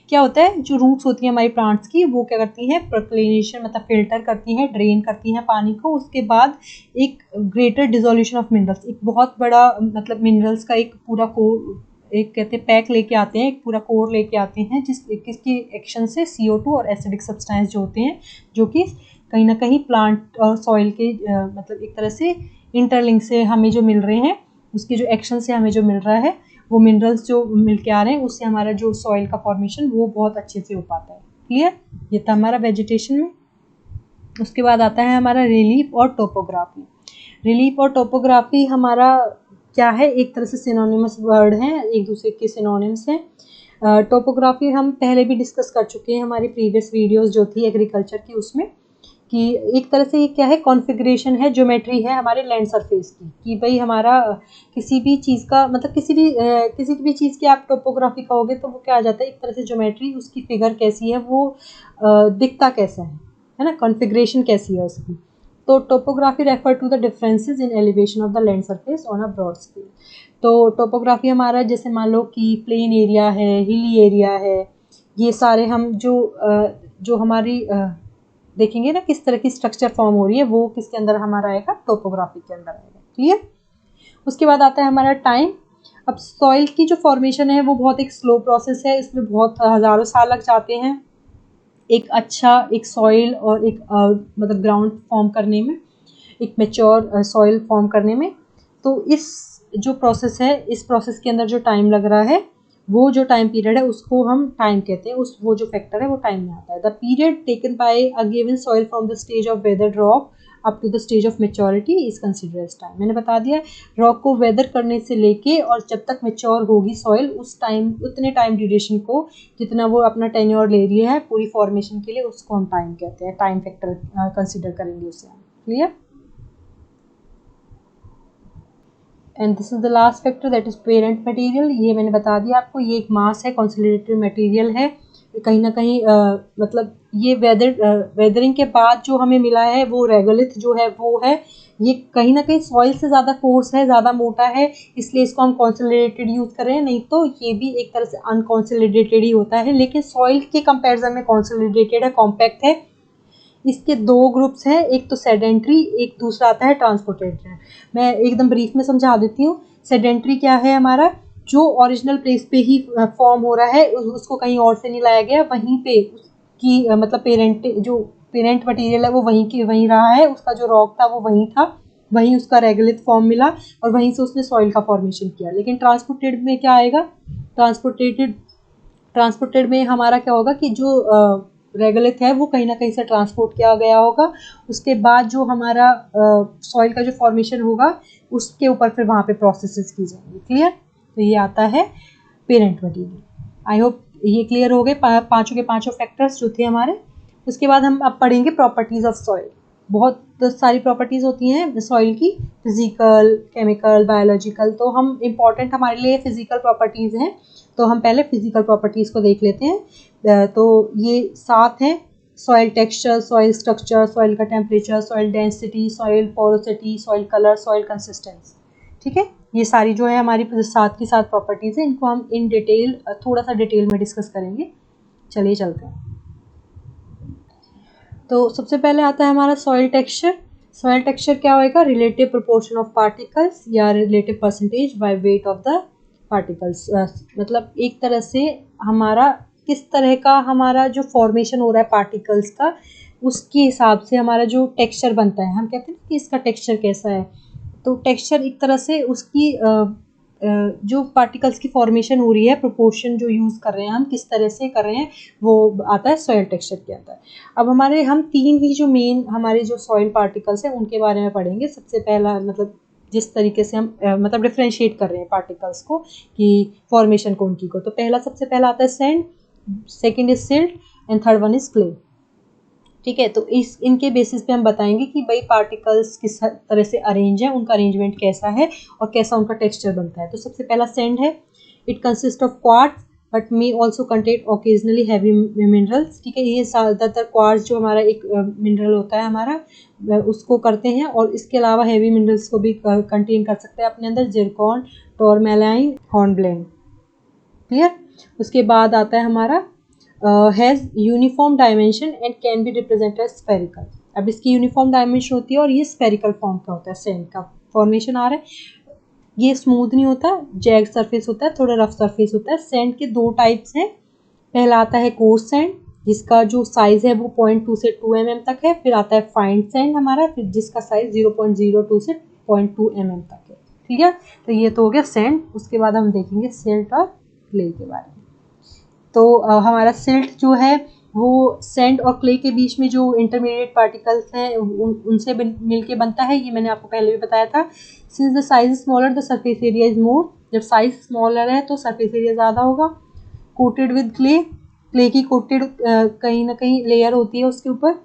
क्या होता है, जो रूट्स होती हैं हमारी प्लांट्स की, वो क्या करती हैं, परकोलेशन मतलब फिल्टर करती हैं, ड्रेन करती हैं पानी को, उसके बाद एक ग्रेटर डिसोल्यूशन ऑफ मिनरल्स, एक बहुत बड़ा मतलब मिनरल्स का एक पूरा कोर, एक कहते हैं पैक लेके आते हैं, एक पूरा कोर लेके आते हैं, किसकी एक्शन से, CO2 और एसिडिक सब्सटेंस जो होते हैं, जो कि कहीं ना कहीं प्लांट और सॉइल के मतलब एक तरह से इंटरलिंक से हमें जो मिल रहे हैं, उसके जो एक्शन से हमें जो मिल रहा है, वो मिनरल्स जो मिल के आ रहे हैं, उससे हमारा जो सॉइल का फॉर्मेशन वो बहुत अच्छे से हो पाता है। क्लियर? ये था हमारा वेजिटेशन में। उसके बाद आता है हमारा रिलीफ और टोपोग्राफी। रिलीफ और टोपोग्राफी हमारा क्या है, एक तरह से सिनोनिमस वर्ड हैं, एक दूसरे के सिनोनिम्स हैं। टोपोग्राफी हम पहले भी डिस्कस कर चुके हैं हमारी प्रीवियस वीडियोस जो थी एग्रीकल्चर की, उसमें कि एक तरह से ये क्या है, कॉन्फ़िगरेशन है, ज्योमेट्री है हमारे लैंड सरफेस की, कि भाई हमारा किसी भी चीज़ का मतलब किसी भी चीज़ की आप टोपोग्राफी कहोगे तो वो क्या आ जाता है, एक तरह से ज्योमेट्री, उसकी फिगर कैसी है, वो दिखता कैसा है ना, कॉन्फ़िगरेशन कैसी है उसकी। तो topography refer to the differences in elevation of the land surface on a broad scale. तो टोपोग्राफी हमारा जैसे मान लो कि प्लेन एरिया है, हिली एरिया है, ये सारे हम जो हमारी देखेंगे ना किस तरह की स्ट्रक्चर फॉर्म हो रही है, वो किसके अंदर हमारा आएगा, टोपोग्राफी के अंदर आएगा। क्लियर। उसके बाद आता है हमारा टाइम। अब सॉइल की जो फॉर्मेशन है वो बहुत एक स्लो प्रोसेस है, इसमें बहुत हज़ारों साल लग जाते हैं एक सॉइल और एक मतलब ग्राउंड फॉर्म करने में, एक मैच्योर सॉइल फॉर्म करने में। तो इस जो प्रोसेस है, इस प्रोसेस के अंदर जो टाइम लग रहा है, वो जो टाइम पीरियड है उसको हम टाइम कहते हैं, वो जो फैक्टर है वो टाइम में आता है। The period taken by a given soil from the stage of weather rock up to the stage of maturity is considered as time. मैंने बता दिया, रॉक को वेदर करने से लेके और जब तक मेच्योर होगी सॉइल, उतने टाइम ड्यूरेशन को, जितना वो अपना टेन्योर ले रही है पूरी फॉर्मेशन के लिए, उसको हम टाइम कहते हैं, टाइम फैक्टर कंसिडर करेंगे उसे हम। Clear. And this is the last factor that is parent material. ये मैंने बता दिया आपको, ये एक मास है, कंसोलिडेटेड मटेरियल है। कहीं ना कहीं मतलब ये वेदरिंग के बाद जो हमें मिला है वो रेगोलिथ जो है वो है, ये कहीं ना कहीं सॉइल से ज़्यादा कोर्स है, ज़्यादा मोटा है, इसलिए इसको हम कंसोलिडेटेड यूज़ कर रहे हैं। नहीं तो ये भी एक तरह से अनकॉन्सोलिडेटेड ही होता है, लेकिन सॉइल के कंपेरिजन में कंसोलिडेटेड है, कॉम्पैक्ट है। इसके दो ग्रुप्स हैं, एक तो सेडेंट्री, एक दूसरा आता है ट्रांसपोर्टेड। मैं एकदम ब्रीफ में समझा देती हूँ। सेडेंट्री क्या है हमारा, जो ओरिजिनल प्लेस पे ही फॉर्म हो रहा है, उसको कहीं और से नहीं लाया गया, वहीं पे उसकी मतलब पेरेंट मटेरियल है वो वहीं रहा है, उसका जो रॉक था वो वहीं था, वहीं उसका रेगुलर फॉर्म मिला और वहीं से उसने सॉइल का फॉर्मेशन किया। लेकिन ट्रांसपोर्टेड में क्या आएगा, ट्रांसपोर्टेड में हमारा क्या होगा कि जो रेगुलिथ है वो कहीं ना कहीं से ट्रांसपोर्ट किया गया होगा, उसके बाद जो हमारा सॉइल का जो फॉर्मेशन होगा उसके ऊपर फिर वहाँ पे प्रोसेसेस की जाएंगी। क्लियर। तो ये आता है पेरेंट मटेरियल। आई होप ये क्लियर हो गए पांचों के पांचों फैक्टर्स जो थे हमारे। उसके बाद हम अब पढ़ेंगे प्रॉपर्टीज ऑफ सॉइल। बहुत सारी प्रॉपर्टीज होती हैं सॉइल की, फिजिकल, केमिकल, बायोलॉजिकल। तो हम इम्पॉर्टेंट हमारे लिए फिजिकल प्रॉपर्टीज हैं, तो हम पहले फिजिकल प्रॉपर्टीज को देख लेते हैं। तो ये 7 हैं: soil texture, soil structure, soil का temperature, soil density, soil porosity, soil colour, soil consistency. ठीक है, ये सारी जो है हमारी 7 की 7 प्रॉपर्टीज हैं, इनको हम इन डिटेल थोड़ा सा डिटेल में डिस्कस करेंगे। चलिए चलते हैं। तो सबसे पहले आता है हमारा सॉइल टेक्सचर। सॉइल टेक्सचर क्या होएगा, रिलेटिव प्रोपोर्शन ऑफ पार्टिकल्स या relative percentage by weight of the particles. मतलब एक तरह से हमारा किस तरह का हमारा जो फॉर्मेशन हो रहा है पार्टिकल्स का, उसके हिसाब से हमारा जो टेक्सचर बनता है। हम कहते हैं कि इसका टेक्सचर कैसा है, तो टेक्सचर एक तरह से उसकी जो पार्टिकल्स की फॉर्मेशन हो रही है, प्रोपोर्शन जो यूज़ कर रहे हैं हम, किस तरह से कर रहे हैं, वो आता है सॉइल हम तीन ही जो मेन हमारे जो सॉइल पार्टिकल्स हैं उनके बारे में पढ़ेंगे। सबसे पहला मतलब जिस तरीके से हम मतलब डिफ्रेंशिएट कर रहे हैं पार्टिकल्स को कि फॉर्मेशन को उनकी को, तो सबसे पहला आता है sand, second is silt and third one is clay. ठीक है, तो इनके बेसिस पे हम बताएंगे कि भाई पार्टिकल्स किस तरह से अरेंज है, उनका अरेंजमेंट कैसा है और कैसा उनका टेक्सचर बनता है। तो सबसे पहला सैंड है। It consist of quartz but may also contain occasionally heavy minerals. ठीक है, ये ज़्यादातर क्वार्ट्ज जो हमारा एक मिनरल होता है हमारा, उसको करते हैं, और इसके अलावा हैवी मिनरल्स को भी कंटेन कर सकते हैं अपने अंदर, जिरकॉन, टोरमैलाइन, हॉर्नब्लेंड। क्लियर। उसके बाद आता है हमारा has uniform dimension and can be represented as spherical. अब इसकी यूनिफॉर्म डायमेंशन होती है और ये स्फेरिकल फॉर्म का होता है। सैंड का फॉर्मेशन आ रहा है, ये स्मूथ नहीं होता, जैग सरफेस होता है, थोड़ा रफ सरफेस होता है। सैंड के 2 टाइप्स हैं। पहला आता है कोर्स सैंड, जिसका जो साइज है वो 0.2 से 2 mm तक है। फिर आता है फाइन सैंड हमारा, फिर जिसका साइज 0.02 से 0.2 mm तक है। ठीक है, तो ये तो हो गया सैंड। उसके बाद हम देखेंगे सिल्ट और क्ले के बारे में। तो हमारा सिल्ट जो है वो सैंड और क्ले के बीच में जो इंटरमीडिएट पार्टिकल्स हैं उनसे मिलके बनता है। ये मैंने आपको पहले भी बताया था। Since the size smaller the surface area is more. जब साइज स्मॉलर है तो सरफेस एरिया ज़्यादा होगा। कोटेड विद क्ले, क्ले की कोटेड कहीं ना कहीं लेयर होती है उसके ऊपर।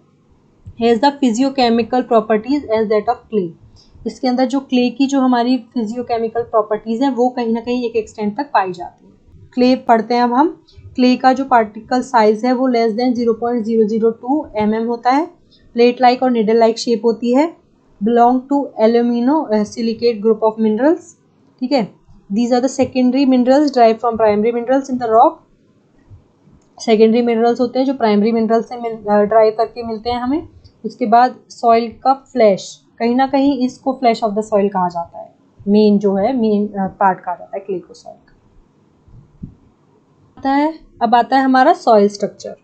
Has the physicochemical properties as that of clay. इसके अंदर जो क्ले की जो हमारी फिजियोकेमिकल प्रॉपर्टीज हैं वो कहीं ना कहीं एक एक्सटेंट तक पाई जाती है। क्ले पढ़ते हैं अब हम। क्ले का जो पार्टिकल साइज है वो लेस देन 0.002 mm होता है। प्लेट लाइक और निडल लाइक शेप होती है। Belong to alumino silicate group of minerals. ठीक है, these are the secondary minerals drive from primary minerals in the rock. Secondary minerals होते हैं जो प्राइमरी मिनरल से ड्राइव करके मिलते हैं हमें। उसके बाद सॉइल का फ्लैश, कहीं ना कहीं इसको फ्लैश ऑफ द सॉइल कहा जाता है, मेन जो है मेन पार्ट कहा जाता है क्ले को सॉइल का। अब आता है हमारा सॉइल स्ट्रक्चर।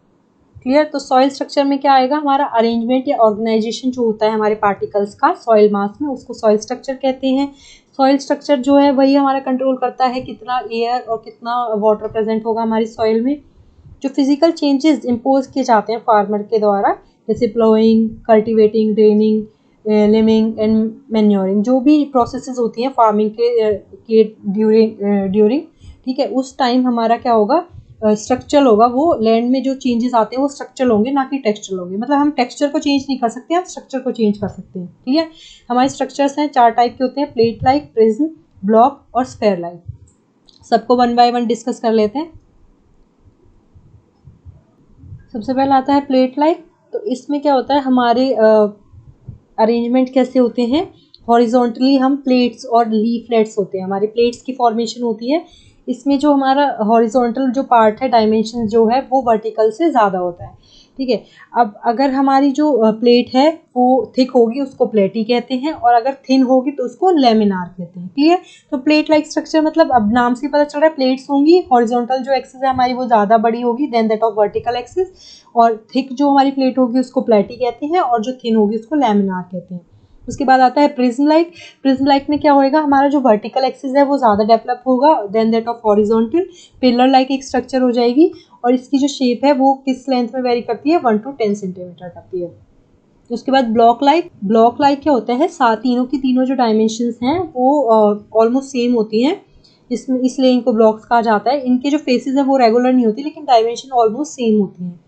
क्लियर, तो सॉइल स्ट्रक्चर में क्या आएगा, हमारा अरेंजमेंट या ऑर्गेनाइजेशन जो होता है हमारे पार्टिकल्स का सॉइल मास में, उसको सॉइल स्ट्रक्चर कहते हैं। सॉइल स्ट्रक्चर जो है वही हमारा कंट्रोल करता है कितना एयर और कितना वाटर प्रेजेंट होगा हमारी सॉइल में। जो फिजिकल चेंजेस इम्पोज किए जाते हैं फार्मर के द्वारा, जैसे ploughing, cultivating, draining, liming and manuring, जो भी प्रोसेसेस होती हैं फार्मिंग के ड्यूरिंग, ठीक है, उस टाइम हमारा क्या होगा, स्ट्रक्चरल होगा। वो लैंड में जो चेंजेस आते हैं वो स्ट्रक्चरल होंगे, ना कि टेक्सचरल होंगे। मतलब हम टेक्सचर को चेंज नहीं कर सकते, हम स्ट्रक्चर को चेंज कर सकते हैं। ठीक है, हमारे स्ट्रक्चर्स हैं 4 टाइप के होते हैं, प्लेट लाइक, प्रिज्म, ब्लॉक और स्फेयर लाइक। सबको 1 बाय 1 डिस्कस कर लेते हैं। सबसे पहला आता है प्लेट लाइक। तो इसमें क्या होता है, हमारे अरेंजमेंट कैसे होते हैं, हॉरिजॉन्टली हम प्लेट्स और लीफलेट्स होते हैं, हमारी प्लेट्स की फॉर्मेशन होती है। इसमें जो हमारा हॉरिजॉन्टल जो पार्ट है, डायमेंशन जो है वो वर्टिकल से ज़्यादा होता है। ठीक है, अब अगर हमारी जो प्लेट है वो थिक होगी उसको प्लेटी कहते हैं, और अगर थिन होगी तो उसको लेमिनार कहते हैं। क्लियर, तो प्लेट लाइक स्ट्रक्चर मतलब अब नाम से पता चल रहा है, प्लेट्स होंगी, हॉरिजॉन्टल जो एक्सिस है हमारी वो ज़्यादा बड़ी होगी than that of vertical axis, और थिक जो हमारी प्लेट होगी उसको प्लेटी कहते हैं, और जो थिन होगी उसको लेमिनार कहते हैं। उसके बाद आता है प्रिज्म लाइक। प्रिज्म लाइक में क्या होएगा, हमारा जो वर्टिकल एक्सिस है वो ज़्यादा डेवलप होगा than that of horizontal. Pillar like एक स्ट्रक्चर हो जाएगी, और इसकी जो शेप है वो किस लेंथ में वेरी करती है, 1 to 10 सेंटीमीटर करती है। उसके बाद ब्लॉक लाइक। ब्लॉक लाइक क्या होता है, तीनों की तीनों जो डायमेंशंस हैं वो ऑलमोस्ट सेम होती हैं, इसमें इसलिए इनको ब्लॉक्स कहा जाता है। इनके जो फेसेस हैं वो रेगुलर नहीं होती, लेकिन डायमेंशन ऑलमोस्ट सेम होती हैं।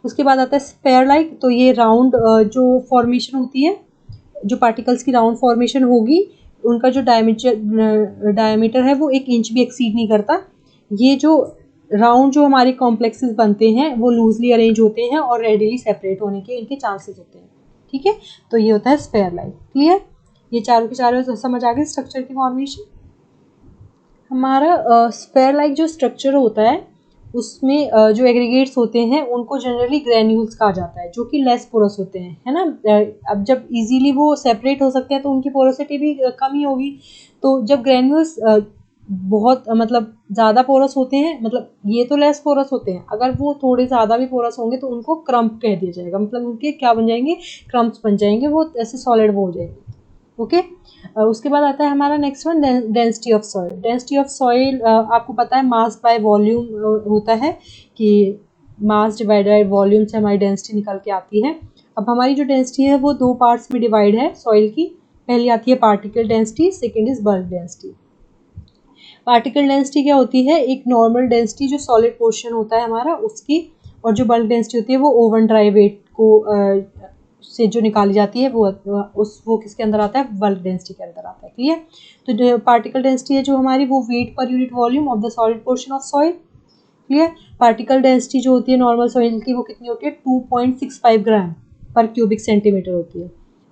उसके बाद आता है स्फेयर लाइक। तो ये राउंड जो फॉर्मेशन होती है, जो पार्टिकल्स की राउंड फॉर्मेशन होगी, उनका जो डायमीटर है वो 1 इंच भी एक्सीड नहीं करता। ये जो राउंड जो हमारे कॉम्प्लेक्सेस बनते हैं वो लूजली अरेंज होते हैं और रेडिली सेपरेट होने के इनके चांसेस होते हैं। ठीक है, तो ये होता है स्फेयर लाइक। क्लियर, ये चारों के चारों समझ आ गए स्ट्रक्चर की फॉर्मेशन। हमारा स्फेयर लाइक जो स्ट्रक्चर होता है उसमें जो एग्रीगेट्स होते हैं उनको जनरली ग्रेन्यूल्स कहा जाता है, जो कि लेस पोरस होते हैं, है ना। अब जब इजीली वो सेपरेट हो सकते हैं तो उनकी पोरोसिटी भी कम ही होगी। तो जब ग्रेन्यूल्स बहुत मतलब ज़्यादा पोरस होते हैं, मतलब ये तो लेस पोरस होते हैं, अगर वो थोड़े ज़्यादा भी पोरस होंगे तो उनको क्रम्प कह दिया जाएगा, मतलब उनके क्या बन जाएंगे, क्रम्प्स बन जाएंगे, वो ऐसे सॉलिड वो हो जाएंगे। ओके, उसके बाद आता है हमारा next one, density of soil. Density of soil आपको पता है मास बाय वॉल्यूम होता है, कि मास डिवाइडेड बाय वॉल्यूम से हमारी डेंसिटी निकल के आती है। अब हमारी जो डेंसिटी है वो 2 पार्ट्स में डिवाइड है सॉइल की। पहली आती है particle density, second is bulk density. Particle density क्या होती है, एक नॉर्मल डेंसिटी जो सॉलिड पोर्शन होता है हमारा उसकी, और जो बल्क डेंसिटी होती है वो ओवन ड्राई वेट को से जो निकाली जाती है वो किसके अंदर आता है, बल्क डेंसिटी के अंदर आता है। क्लियर, तो जो पार्टिकल डेंसिटी है जो हमारी वो weight per unit volume of the solid portion of soil. Clear, particle density जो होती है नॉर्मल सॉइल की वो कितनी होती है, 2.65 ग्राम पर क्यूबिक सेंटीमीटर होती है।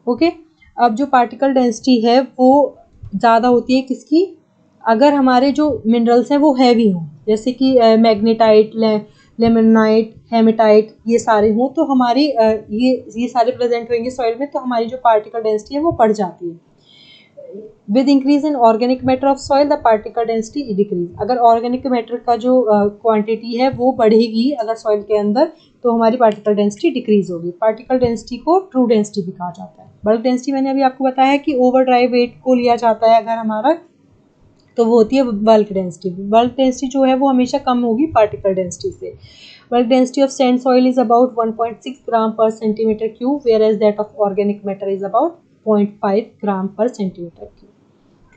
ओके, अब जो पार्टिकल डेंसिटी है वो ज़्यादा होती है किसकी, अगर हमारे जो मिनरल्स हैं वो हैवी हों, जैसे कि मैग्नेटाइट, लेमोनाइट, हेमेटाइट, ये सारे हों, तो हमारी ये सारे प्रेजेंट होंगे सॉइल में, तो हमारी जो पार्टिकल डेंसिटी है वो बढ़ जाती है। With increase in organic matter of soil the particle density decrease. अगर ऑर्गेनिक मैटर का जो क्वांटिटी है वो बढ़ेगी अगर सॉइल के अंदर, तो हमारी पार्टिकल डेंसिटी डिक्रीज होगी। पार्टिकल डेंसिटी को ट्रू डेंसिटी भी कहा जाता है। बल्क डेंसिटी मैंने अभी आपको बताया कि ओवर ड्राई वेट को लिया जाता है अगर हमारा, तो वो होती है बल्क डेंसिटी। बल्क डेंसिटी जो है वो हमेशा कम होगी पार्टिकल डेंसिटी से। Bulk density of sand soil is about 1.6 gram per centimetre cube, whereas that of organic matter is about 0.5 gram per centimetre cube.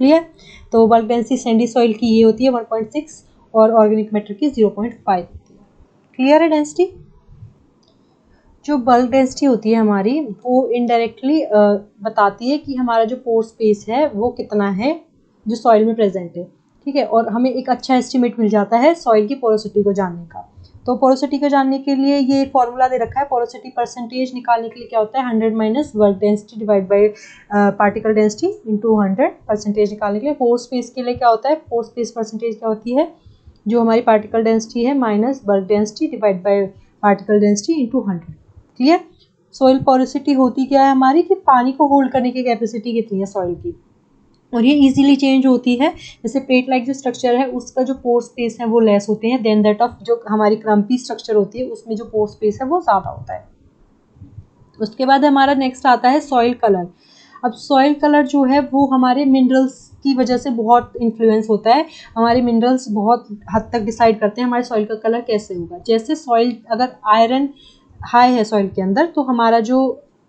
Clear, तो बल्क डेंसिटी सैंडी सॉइल की ये होती है 1.6 और ऑर्गेनिक मैटर की 0.5 होती है। क्लियर है डेंसिटी। जो बल्क डेंसिटी होती है हमारी, वो इनडायरेक्टली बताती है कि हमारा जो पोर स्पेस है वो कितना है जो सॉइल में प्रेजेंट है, ठीक है। और हमें एक अच्छा एस्टिमेट मिल जाता है सॉइल की पोरोसिटी को जानने का। तो पोरोसिटी को जानने के लिए ये फॉर्मूला दे रखा है, पोरोसिटी परसेंटेज निकालने के लिए क्या होता है 100 minus work density divide by particle density into 100। Percentage निकालने के लिए पोर स्पेस के लिए क्या होता है, पोर स्पेस परसेंटेज क्या होती है, जो हमारी पार्टिकल डेंसिटी है minus work density divide by particle density into 100। Clear. Soil porosity होती क्या है हमारी, कि पानी को होल्ड करने की कैपेसिटी कितनी है सॉइल की, और ये इजीली चेंज होती है। जैसे प्लेट लाइक जो स्ट्रक्चर है उसका जो पोर स्पेस है वो लेस होते हैं देन दैट ऑफ जो हमारी क्रम्पी स्ट्रक्चर होती है उसमें जो पोर स्पेस है वो ज़्यादा होता है। उसके बाद हमारा नेक्स्ट आता है सॉइल कलर। अब सॉइल कलर जो है वो हमारे मिनरल्स की वजह से बहुत इन्फ्लुएंस होता है। हमारे मिनरल्स बहुत हद तक डिसाइड करते हैं हमारे सॉइल का कलर कैसे होगा। जैसे सॉइल अगर आयरन हाई है सॉइल के अंदर तो हमारा जो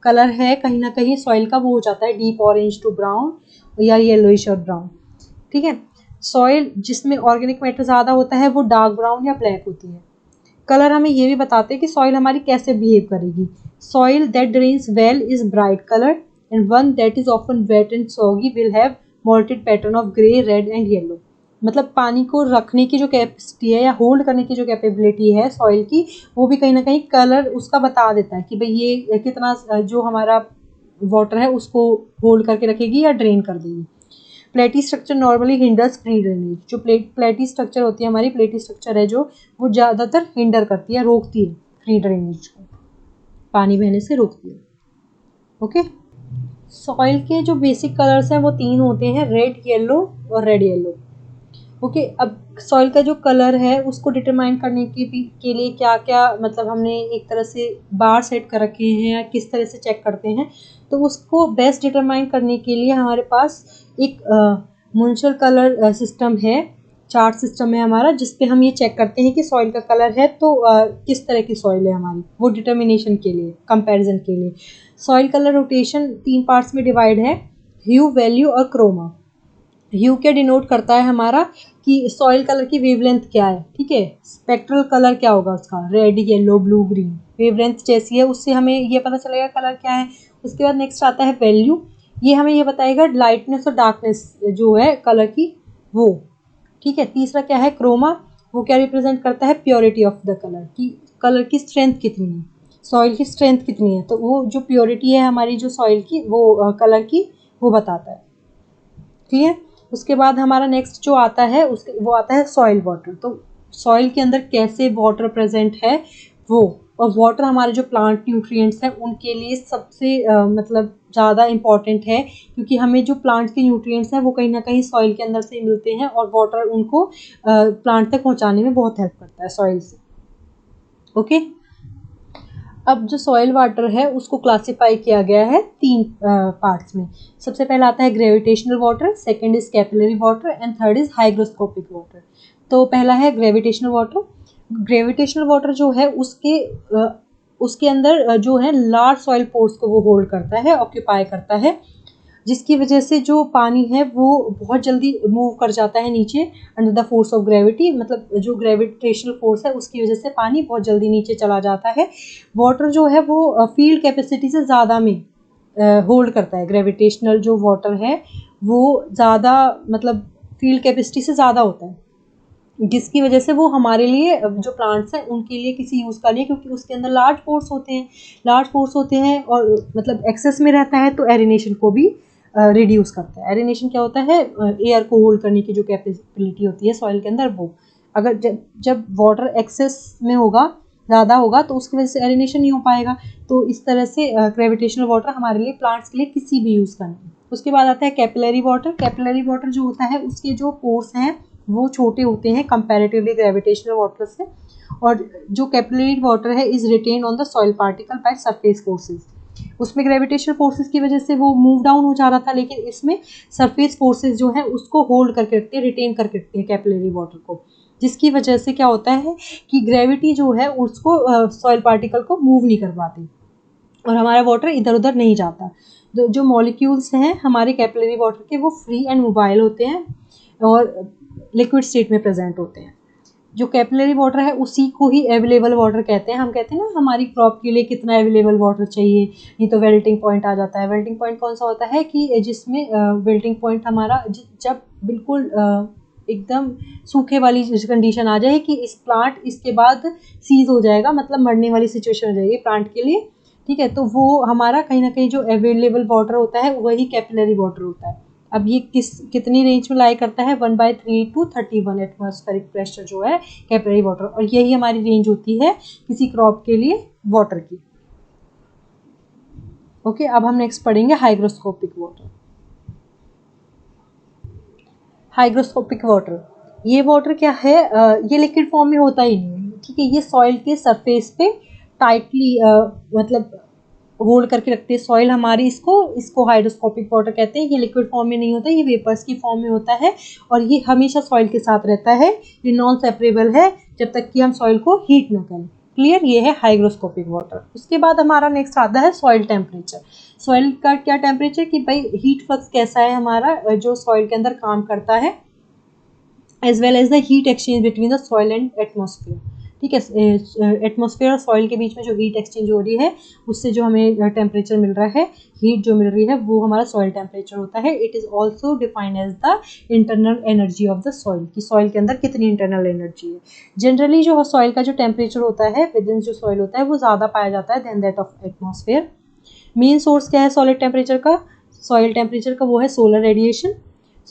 कलर है कहीं ना कहीं सॉइल का वो हो जाता है डीप ऑरेंज टू ब्राउन या येलोइश और ब्राउन, ठीक है। सॉइल जिसमें ऑर्गेनिक मैटर ज़्यादा होता है वो डार्क ब्राउन या ब्लैक होती है। कलर हमें ये भी बताते हैं कि सॉइल हमारी कैसे बिहेव करेगी। Soil that drains well is bright colour and one that is often wet and soggy will have mottled pattern of grey, red and yellow. मतलब पानी को रखने की जो कैपेसिटी है या होल्ड करने की जो कैपेबिलिटी है सॉइल की, वो भी कहीं ना कहीं कलर उसका बता देता है कि भाई ये कितना जो हमारा वाटर है उसको होल्ड करके रखेगी या ड्रेन कर देगी। प्लेटी structure normally hinders free drainage. जो प्लेटी स्ट्रक्चर होती है हमारी, प्लेटी स्ट्रक्चर है जो वो ज़्यादातर हिंडर करती है, रोकती है फ्री ड्रेनेज को, पानी बहने से रोकती है। ओके। सॉइल के जो बेसिक कलर्स हैं वो 3 होते हैं, रेड, येलो और रेड येलो। ओके। अब सॉइल का जो कलर है उसको डिटरमाइन करने के लिए क्या क्या मतलब हमने एक तरह से बार सेट कर रखे हैं या किस तरह से चेक करते हैं, तो उसको बेस्ट डिटरमाइन करने के लिए हमारे पास एक मुंशल कलर सिस्टम है, चार्ट सिस्टम है हमारा, जिस पे हम ये चेक करते हैं कि सॉइल का कलर है तो किस तरह की सॉइल है हमारी, वो डिटर्मिनेशन के लिए, कंपैरिजन के लिए। सॉइल कलर रोटेशन 3 पार्ट्स में डिवाइड है, ह्यू, वैल्यू और क्रोमा। ह्यू क्या डिनोट करता है हमारा कि सॉइल कलर की वेवलेंथ क्या है, ठीक है। स्पेक्ट्रल कलर क्या होगा उसका, red, yellow, blue, green, wavelength जैसी है उससे हमें ये पता चलेगा कलर क्या है। उसके बाद नेक्स्ट आता है वैल्यू, ये हमें ये बताएगा लाइटनेस और डार्कनेस जो है कलर की वो, ठीक है। तीसरा क्या है क्रोमा, वो क्या रिप्रेजेंट करता है प्योरिटी ऑफ द कलर, की कलर की स्ट्रेंथ कितनी है, सॉइल की स्ट्रेंथ कितनी है, तो वो जो प्योरिटी है हमारी जो सॉइल की वो कलर की वो बताता है, क्लियर। उसके बाद हमारा नेक्स्ट जो आता है उसके वो आता है सॉइल वाटर। तो सॉइल के अंदर कैसे वाटर प्रेजेंट है वो, और वाटर हमारे जो प्लांट न्यूट्रिएंट्स हैं उनके लिए सबसे मतलब ज़्यादा इम्पॉर्टेंट है, क्योंकि हमें जो प्लांट के न्यूट्रिएंट्स हैं वो कहीं ना कहीं सॉइल के अंदर से मिलते हैं और वाटर उनको प्लांट तक पहुंचाने में बहुत हेल्प करता है सॉइल से। ओके। अब जो सॉइल वाटर है उसको क्लासिफाई किया गया है 3 पार्ट्स में। सबसे पहला आता है gravitational water, second is capillary water and third is hygroscopic water. तो पहला है ग्रेविटेशनल वाटर। ग्रेविटेशनल वाटर जो है उसके अंदर जो है लार्ज सॉइल पोर्स को वो होल्ड करता है, ऑक्यूपाई करता है, जिसकी वजह से जो पानी है वो बहुत जल्दी मूव कर जाता है नीचे under the force of gravity. मतलब जो ग्रेविटेशनल फोर्स है उसकी वजह से पानी बहुत जल्दी नीचे चला जाता है। वाटर जो है वो फील्ड कैपेसिटी से ज़्यादा में होल्ड करता है। ग्रेविटेशनल जो वाटर है वो ज़्यादा मतलब फील्ड कैपेसिटी से ज़्यादा होता है, जिसकी वजह से वो हमारे लिए जो प्लांट्स हैं उनके लिए किसी यूज़ का नहीं है, क्योंकि उसके अंदर लार्ज पोर्स होते हैं और मतलब एक्सेस में रहता है तो एरिनेशन को भी रिड्यूस करता है। एरिनेशन क्या होता है, एयर को होल्ड करने की जो कैपेबिलिटी होती है सॉइल के अंदर वो, अगर जब वाटर एक्सेस में होगा, ज़्यादा होगा, तो उसकी वजह से एरिनेशन नहीं हो पाएगा। तो इस तरह से ग्रेविटेशनल वाटर हमारे लिए प्लांट्स के लिए किसी भी यूज़ का नहीं। उसके बाद आता है कैपिलरी वाटर। कैपिलरी वाटर जो होता है उसके जो पोर्स हैं वो छोटे होते हैं कंपैरेटिवली ग्रेविटेशनल वाटर से, और जो कैपिलरी वाटर है is retain on the soil particle by surface forces. उसमें ग्रेविटेशनल फोर्सेस की वजह से वो मूव डाउन हो जा रहा था, लेकिन इसमें सरफेस फोर्सेस जो है उसको होल्ड करके रखते हैं, रिटेन करके रखते हैं कैपिलरी वाटर को, जिसकी वजह से क्या होता है कि ग्रेविटी जो है उसको सॉइल पार्टिकल को मूव नहीं कर पाती और हमारा वाटर इधर उधर नहीं जाता। जो मॉलिक्यूल्स हैं हमारे कैपिलरी वाटर के वो फ्री एंड मोबाइल होते हैं और लिक्विड स्टेट में प्रेजेंट होते हैं। जो कैपिलरी वाटर है उसी को ही अवेलेबल वाटर कहते हैं। हम कहते हैं ना हमारी क्रॉप के लिए कितना अवेलेबल वाटर चाहिए, नहीं तो वेल्टिंग पॉइंट आ जाता है। वेल्टिंग पॉइंट कौन सा होता है कि जिसमें वेल्टिंग पॉइंट हमारा जब बिल्कुल एकदम सूखे वाली कंडीशन आ जाए कि इस प्लांट इसके बाद सीज हो जाएगा, मतलब मरने वाली सिचुएशन हो जाएगी प्लांट के लिए, ठीक है, तो वो हमारा कहीं ना कहीं जो अवेलेबल वाटर होता है वही कैपिलरी वाटर होता है। अब ये कितनी रेंज में लाई करता है, 1/3 to 31 एटमॉस्फेरिक प्रेशर जो है कैपिलरी वाटर, और यही हमारी रेंज होती है किसी क्रॉप के लिए वाटर की। ओके, अब हम नेक्स्ट पढ़ेंगे हाइग्रोस्कोपिक वाटर। हाइग्रोस्कोपिक वाटर, ये वाटर क्या है, ये लिक्विड फॉर्म में होता ही नहीं है, ठीक है, ये सॉइल के सरफेस पे टाइटली मतलब होल्ड करके रखते हैं सॉइल हमारी, इसको हाइड्रोस्कोपिक वाटर कहते हैं। ये लिक्विड फॉर्म में नहीं होता, ये वेपर्स की फॉर्म में होता है और ये हमेशा सॉइल के साथ रहता है। ये नॉन सेपरेबल है जब तक कि हम सॉइल को हीट ना करें। क्लियर, ये है हाइग्रोस्कोपिक वाटर। उसके बाद हमारा नेक्स्ट आता है सॉइल टेम्परेचर। सॉइल का क्या टेम्परेचर कि भाई हीट फ्लक्स कैसा है हमारा जो सॉइल के अंदर काम करता है, as well as the heat exchange between the soil and atmosphere, ठीक है, एटमॉस्फेयर और सॉइल के बीच में जो हीट एक्सचेंज हो रही है उससे जो हमें टेम्परेचर मिल रहा है, हीट जो मिल रही है वो हमारा सॉइल टेम्परेचर होता है। It is also defined as the internal energy of the soil, कि सॉइल के अंदर कितनी इंटरनल एनर्जी है। जनरली जो सॉइल का जो टेम्परेचर होता है विद इन जो सॉइल होता है वो ज़्यादा पाया जाता है than that of atmosphere. Main source क्या है सॉलिड टेम्परेचर का, सॉइल टेम्परेचर का, वो है सोलर रेडिएशन।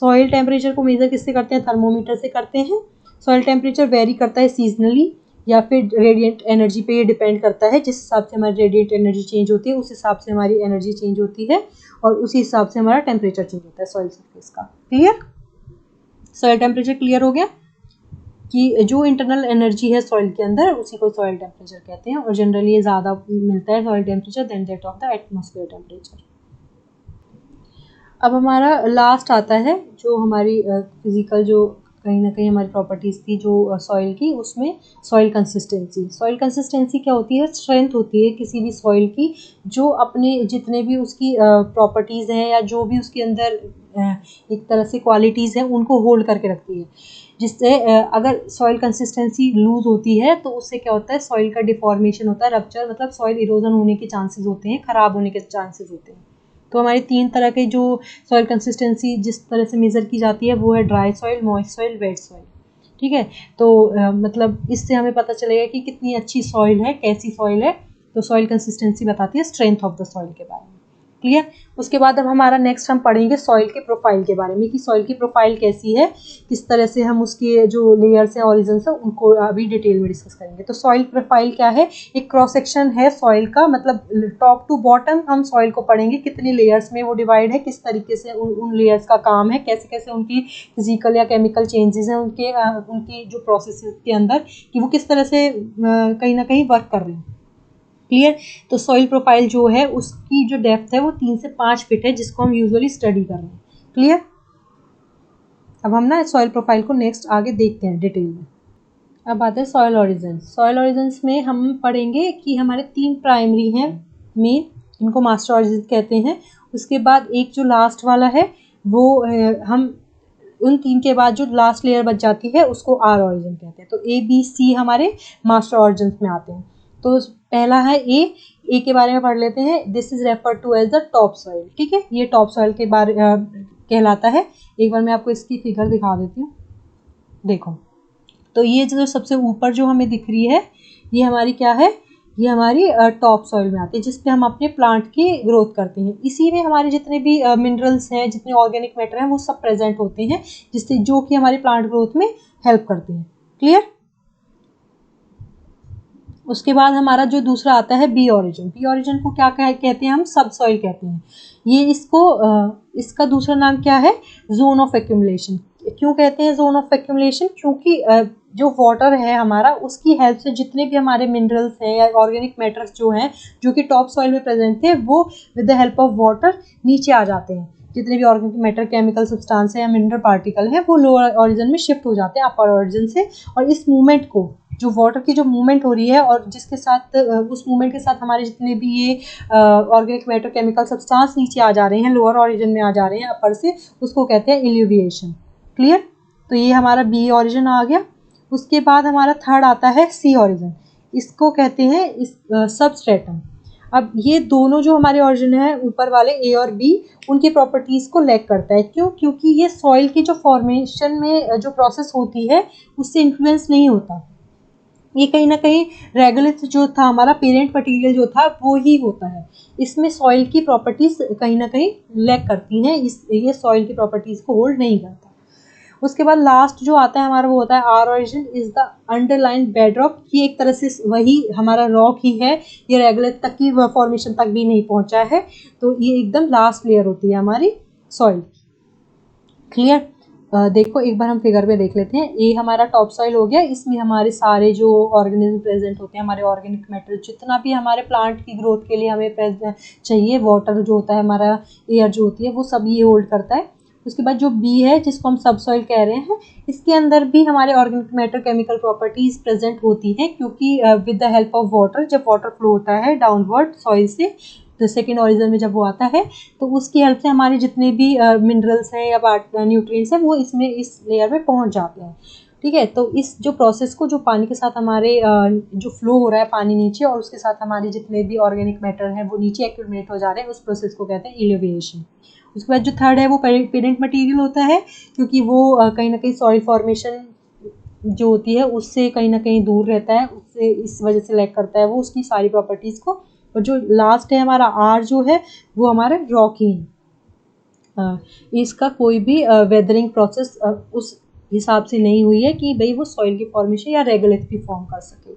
सॉइल टेम्परेचर को मेजर किससे करते हैं, थर्मोमीटर से करते हैं। सॉइल टेम्परेचर वेरी करता है सीजनली या फिर रेडिएंट एनर्जी पे ये डिपेंड करता है, जिस हिसाब से हमारी रेडिएंट एनर्जी चेंज होती है उस हिसाब से हमारी एनर्जी चेंज होती है और उसी हिसाब से हमारा टेम्परेचर चेंज होता है सॉइल सरफेस का। क्लियर, सॉइल टेम्परेचर क्लियर हो गया कि जो इंटरनल एनर्जी है सॉइल के अंदर उसी को सॉइल टेम्परेचर कहते हैं, और जनरली ये ज़्यादा मिलता है soil temperature than that of the atmosphere temperature. अब हमारा लास्ट आता है जो हमारी फिजिकल जो कहीं ना कहीं हमारी प्रॉपर्टीज़ थी जो सॉइल की, उसमें सॉइल कंसिस्टेंसी। सॉइल कंसिस्टेंसी क्या होती है, स्ट्रेंथ होती है किसी भी सॉइल की जो अपने जितने भी उसकी प्रॉपर्टीज़ हैं या जो भी उसके अंदर एक तरह से क्वालिटीज़ हैं उनको होल्ड करके रखती है। जिससे अगर सॉइल कंसिस्टेंसी लूज होती है तो उससे क्या होता है, सॉइल का डिफॉर्मेशन होता है, रप्चर, मतलब सॉइल इरोजन होने के चांसेस होते हैं, ख़राब होने के चांसेस होते हैं। तो हमारी 3 तरह के जो सॉइल कंसिस्टेंसी जिस तरह से मेज़र की जाती है वो है dry soil, moist soil, wait soil, ठीक है। तो मतलब इससे हमें पता चलेगा कि कितनी अच्छी सॉइल है, कैसी सॉइल है। तो सॉइल कंसिस्टेंसी बताती है स्ट्रेंथ ऑफ द सॉइल के बारे में। क्लियर, उसके बाद अब हमारा नेक्स्ट हम पढ़ेंगे सॉइल के प्रोफाइल के बारे में कि सॉइल की प्रोफाइल कैसी है, किस तरह से हम उसके जो लेयर्स हैं, ऑरिजन्स हैं, उनको अभी डिटेल में डिस्कस करेंगे। तो सॉइल प्रोफाइल क्या है, एक क्रॉस सेक्शन है सॉइल का, मतलब टॉप टू बॉटम हम सॉइल को पढ़ेंगे, कितनी लेयर्स में वो डिवाइड है, किस तरीके से उन लेयर्स का काम है, कैसे कैसे उनकी फिजिकल या केमिकल चेंजेस हैं उनकी जो प्रोसेस के अंदर, कि वो किस तरह से कहीं ना कहीं वर्क कर रहे हैं। क्लियर, तो सॉइल प्रोफाइल जो है उसकी जो डेप्थ है वो 3 से 5 फीट है, जिसको हम यूजुअली स्टडी कर रहे हैं। क्लियर, अब हम ना सॉइल प्रोफाइल को नेक्स्ट आगे देखते हैं डिटेल में। अब आते हैं सॉइल ऑरिजिन। सॉइल ऑरिजिन्स में हम पढ़ेंगे कि हमारे 3 प्राइमरी हैं मेन, इनको मास्टर ऑरिजिन कहते हैं। उसके बाद एक जो लास्ट वाला है वो हम उन 3 के बाद जो लास्ट लेयर बच जाती है उसको आर ऑरिजिन कहते हैं। तो ABC हमारे मास्टर ऑरिजिन्स में आते हैं। तो पहला है ए के बारे में पढ़ लेते हैं। This is refer to as the top soil, ठीक है, ये टॉप सॉइल के बारे कहलाता है। एक बार मैं आपको इसकी फिगर दिखा देती हूँ, देखो। तो ये जो सबसे ऊपर जो हमें दिख रही है ये हमारी क्या है, ये हमारी टॉप सॉइल में आती है, जिस पे हम अपने प्लांट की ग्रोथ करते हैं। इसी में हमारे जितने भी मिनरल्स हैं, जितने ऑर्गेनिक मैटर हैं, वो सब प्रेजेंट होते हैं, जिससे जो कि हमारी प्लांट ग्रोथ में हेल्प करते हैं। क्लियर, उसके बाद हमारा जो दूसरा आता है बी ऑरिजिन। बी ऑरिजिन को क्या कहते हैं, हम सब सॉइल कहते हैं। ये इसका दूसरा नाम क्या है, जोन ऑफ एक्यूमुलेशन। क्यों कहते हैं जोन ऑफ एक्यूमुलेशन, क्योंकि जो वाटर है हमारा उसकी हेल्प से जितने भी हमारे मिनरल्स हैं या ऑर्गेनिक मैटर्स जो हैं जो कि टॉप सॉइल में प्रेजेंट थे वो with the help of water नीचे आ जाते हैं। जितने भी ऑर्गेनिक मैटर, केमिकल सब्सटेंस है या मिनरल पार्टिकल हैं वो लोअर ऑरिजिन में शिफ्ट हो जाते हैं अपर ऑरिजिन से। और इस मूवमेंट को, जो वाटर की जो मूवमेंट हो रही है और जिसके साथ उस मूवमेंट के साथ हमारे जितने भी ये ऑर्गेनिक मैटर, केमिकल सब्सटेंस नीचे आ जा रहे हैं, लोअर ऑरिजिन में आ जा रहे हैं अपर से, उसको कहते हैं इल्यूविएशन। क्लियर, तो ये हमारा बी ऑरिजिन आ गया। उसके बाद हमारा थर्ड आता है सी ऑरिजिन, इसको कहते हैं इस सबस्ट्रेटम। अब ये दोनों जो हमारे ऑरिजिन है ऊपर वाले ए और बी, उनकी प्रॉपर्टीज़ को लैक करता है। क्यों? क्योंकि ये सॉइल की जो फॉर्मेशन में जो प्रोसेस होती है उससे इन्फ्लुएंस नहीं होता। ये कहीं ना कहीं रेगुलेट जो था हमारा पेरेंट मटेरियल जो था वो ही होता है। इसमें सॉइल की प्रॉपर्टीज़ कहीं ना कहीं लैक करती हैं, ये सॉइल की प्रॉपर्टीज़ को होल्ड नहीं करता। उसके बाद लास्ट जो आता है हमारा वो होता है our origin is the underline bed rock. ये एक तरह से वही हमारा रॉक ही है, ये रेगुलर तक की फॉर्मेशन तक भी नहीं पहुंचा है, तो ये एकदम लास्ट लेयर होती है हमारी सॉइल। क्लियर? देखो एक बार हम फिगर में देख लेते हैं। ये हमारा टॉप सॉइल हो गया, इसमें हमारे सारे जो ऑर्गेनिज्म प्रेजेंट होते हैं, हमारे ऑर्गेनिक मैटर जितना भी हमारे प्लांट की ग्रोथ के लिए हमें चाहिए, वाटर जो होता है हमारा, एयर जो होती है, वो सब ये होल्ड करता है। उसके बाद जो बी है जिसको हम सब सॉइल कह रहे हैं, इसके अंदर भी हमारे organic matter chemical properties present होती हैं, क्योंकि with the help of water, जब वाटर फ्लो होता है डाउनवर्ड सॉइल से तो सेकेंड ऑरिजिन में जब वो आता है तो उसकी हेल्प से हमारे जितने भी मिनरल्स हैं या न्यूट्रिएंट्स हैं वो इसमें इस लेयर में पहुंच जाते हैं। ठीक है, तो इस जो प्रोसेस को जो पानी के साथ हमारे जो फ्लो हो रहा है पानी नीचे और उसके साथ हमारे जितने भी ऑर्गेनिक मैटर हैं वो नीचे एक्यूमुलेट हो जा रहे हैं, उस प्रोसेस को कहते हैं इलिवेशन। उसके बाद जो थर्ड है वो पेरेंट मटेरियल होता है, क्योंकि वो कहीं ना कहीं सॉइल फॉर्मेशन जो होती है उससे कहीं ना कहीं दूर रहता है, उससे इस वजह से लैक करता है वो उसकी सारी प्रॉपर्टीज़ को। और जो लास्ट है हमारा आर जो है वो हमारा रॉकी है। इसका कोई भी वेदरिंग प्रोसेस उस हिसाब से नहीं हुई है कि भाई वो सॉइल की फॉर्मेशन या रेगुलेटरी फॉर्म कर सके।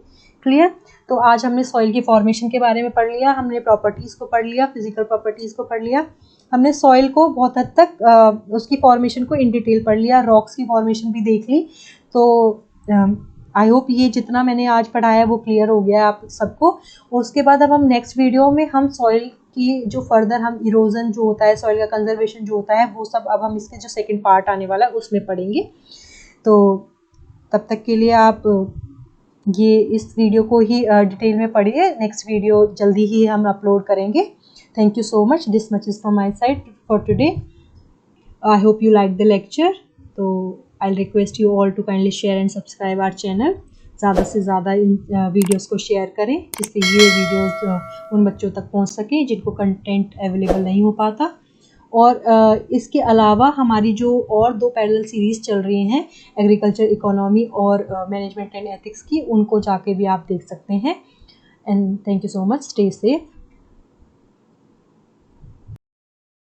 क्लियर? तो आज हमने सॉइल की फॉर्मेशन के बारे में पढ़ लिया, हमने प्रॉपर्टीज़ को पढ़ लिया, फिजिकल प्रॉपर्टीज़ को पढ़ लिया, हमने सॉइल को बहुत हद तक उसकी फॉर्मेशन को इन डिटेल पढ़ लिया, रॉक्स की फॉर्मेशन भी देख ली। तो आई होप ये जितना मैंने आज पढ़ाया वो क्लियर हो गया आप सबको। उसके बाद अब हम नेक्स्ट वीडियो में हम सॉइल की जो फर्दर हम इरोजन जो होता है, सॉइल का कंजर्वेशन जो होता है, वो सब अब हम इसके जो सेकंड पार्ट आने वाला है उसमें पढ़ेंगे। तो तब तक के लिए आप ये इस वीडियो को ही डिटेल में पढ़िए, नेक्स्ट वीडियो जल्दी ही हम अपलोड करेंगे। Thank you so much, this much is from my side for today. I hope you liked the lecture. तो I'll request you all to kindly share and subscribe our channel. ज़्यादा से ज़्यादा इन videos को share करें जिससे ये videos उन बच्चों तक पहुंच सके जिनको कंटेंट अवेलेबल नहीं हो पाता। और इसके अलावा हमारी जो और 2 पैरेलल सीरीज़ चल रही हैं एग्रीकल्चर इकोनॉमी और मैनेजमेंट एंड एथिक्स की, उनको जाके भी आप देख सकते हैं। And thank you so much, stay safe.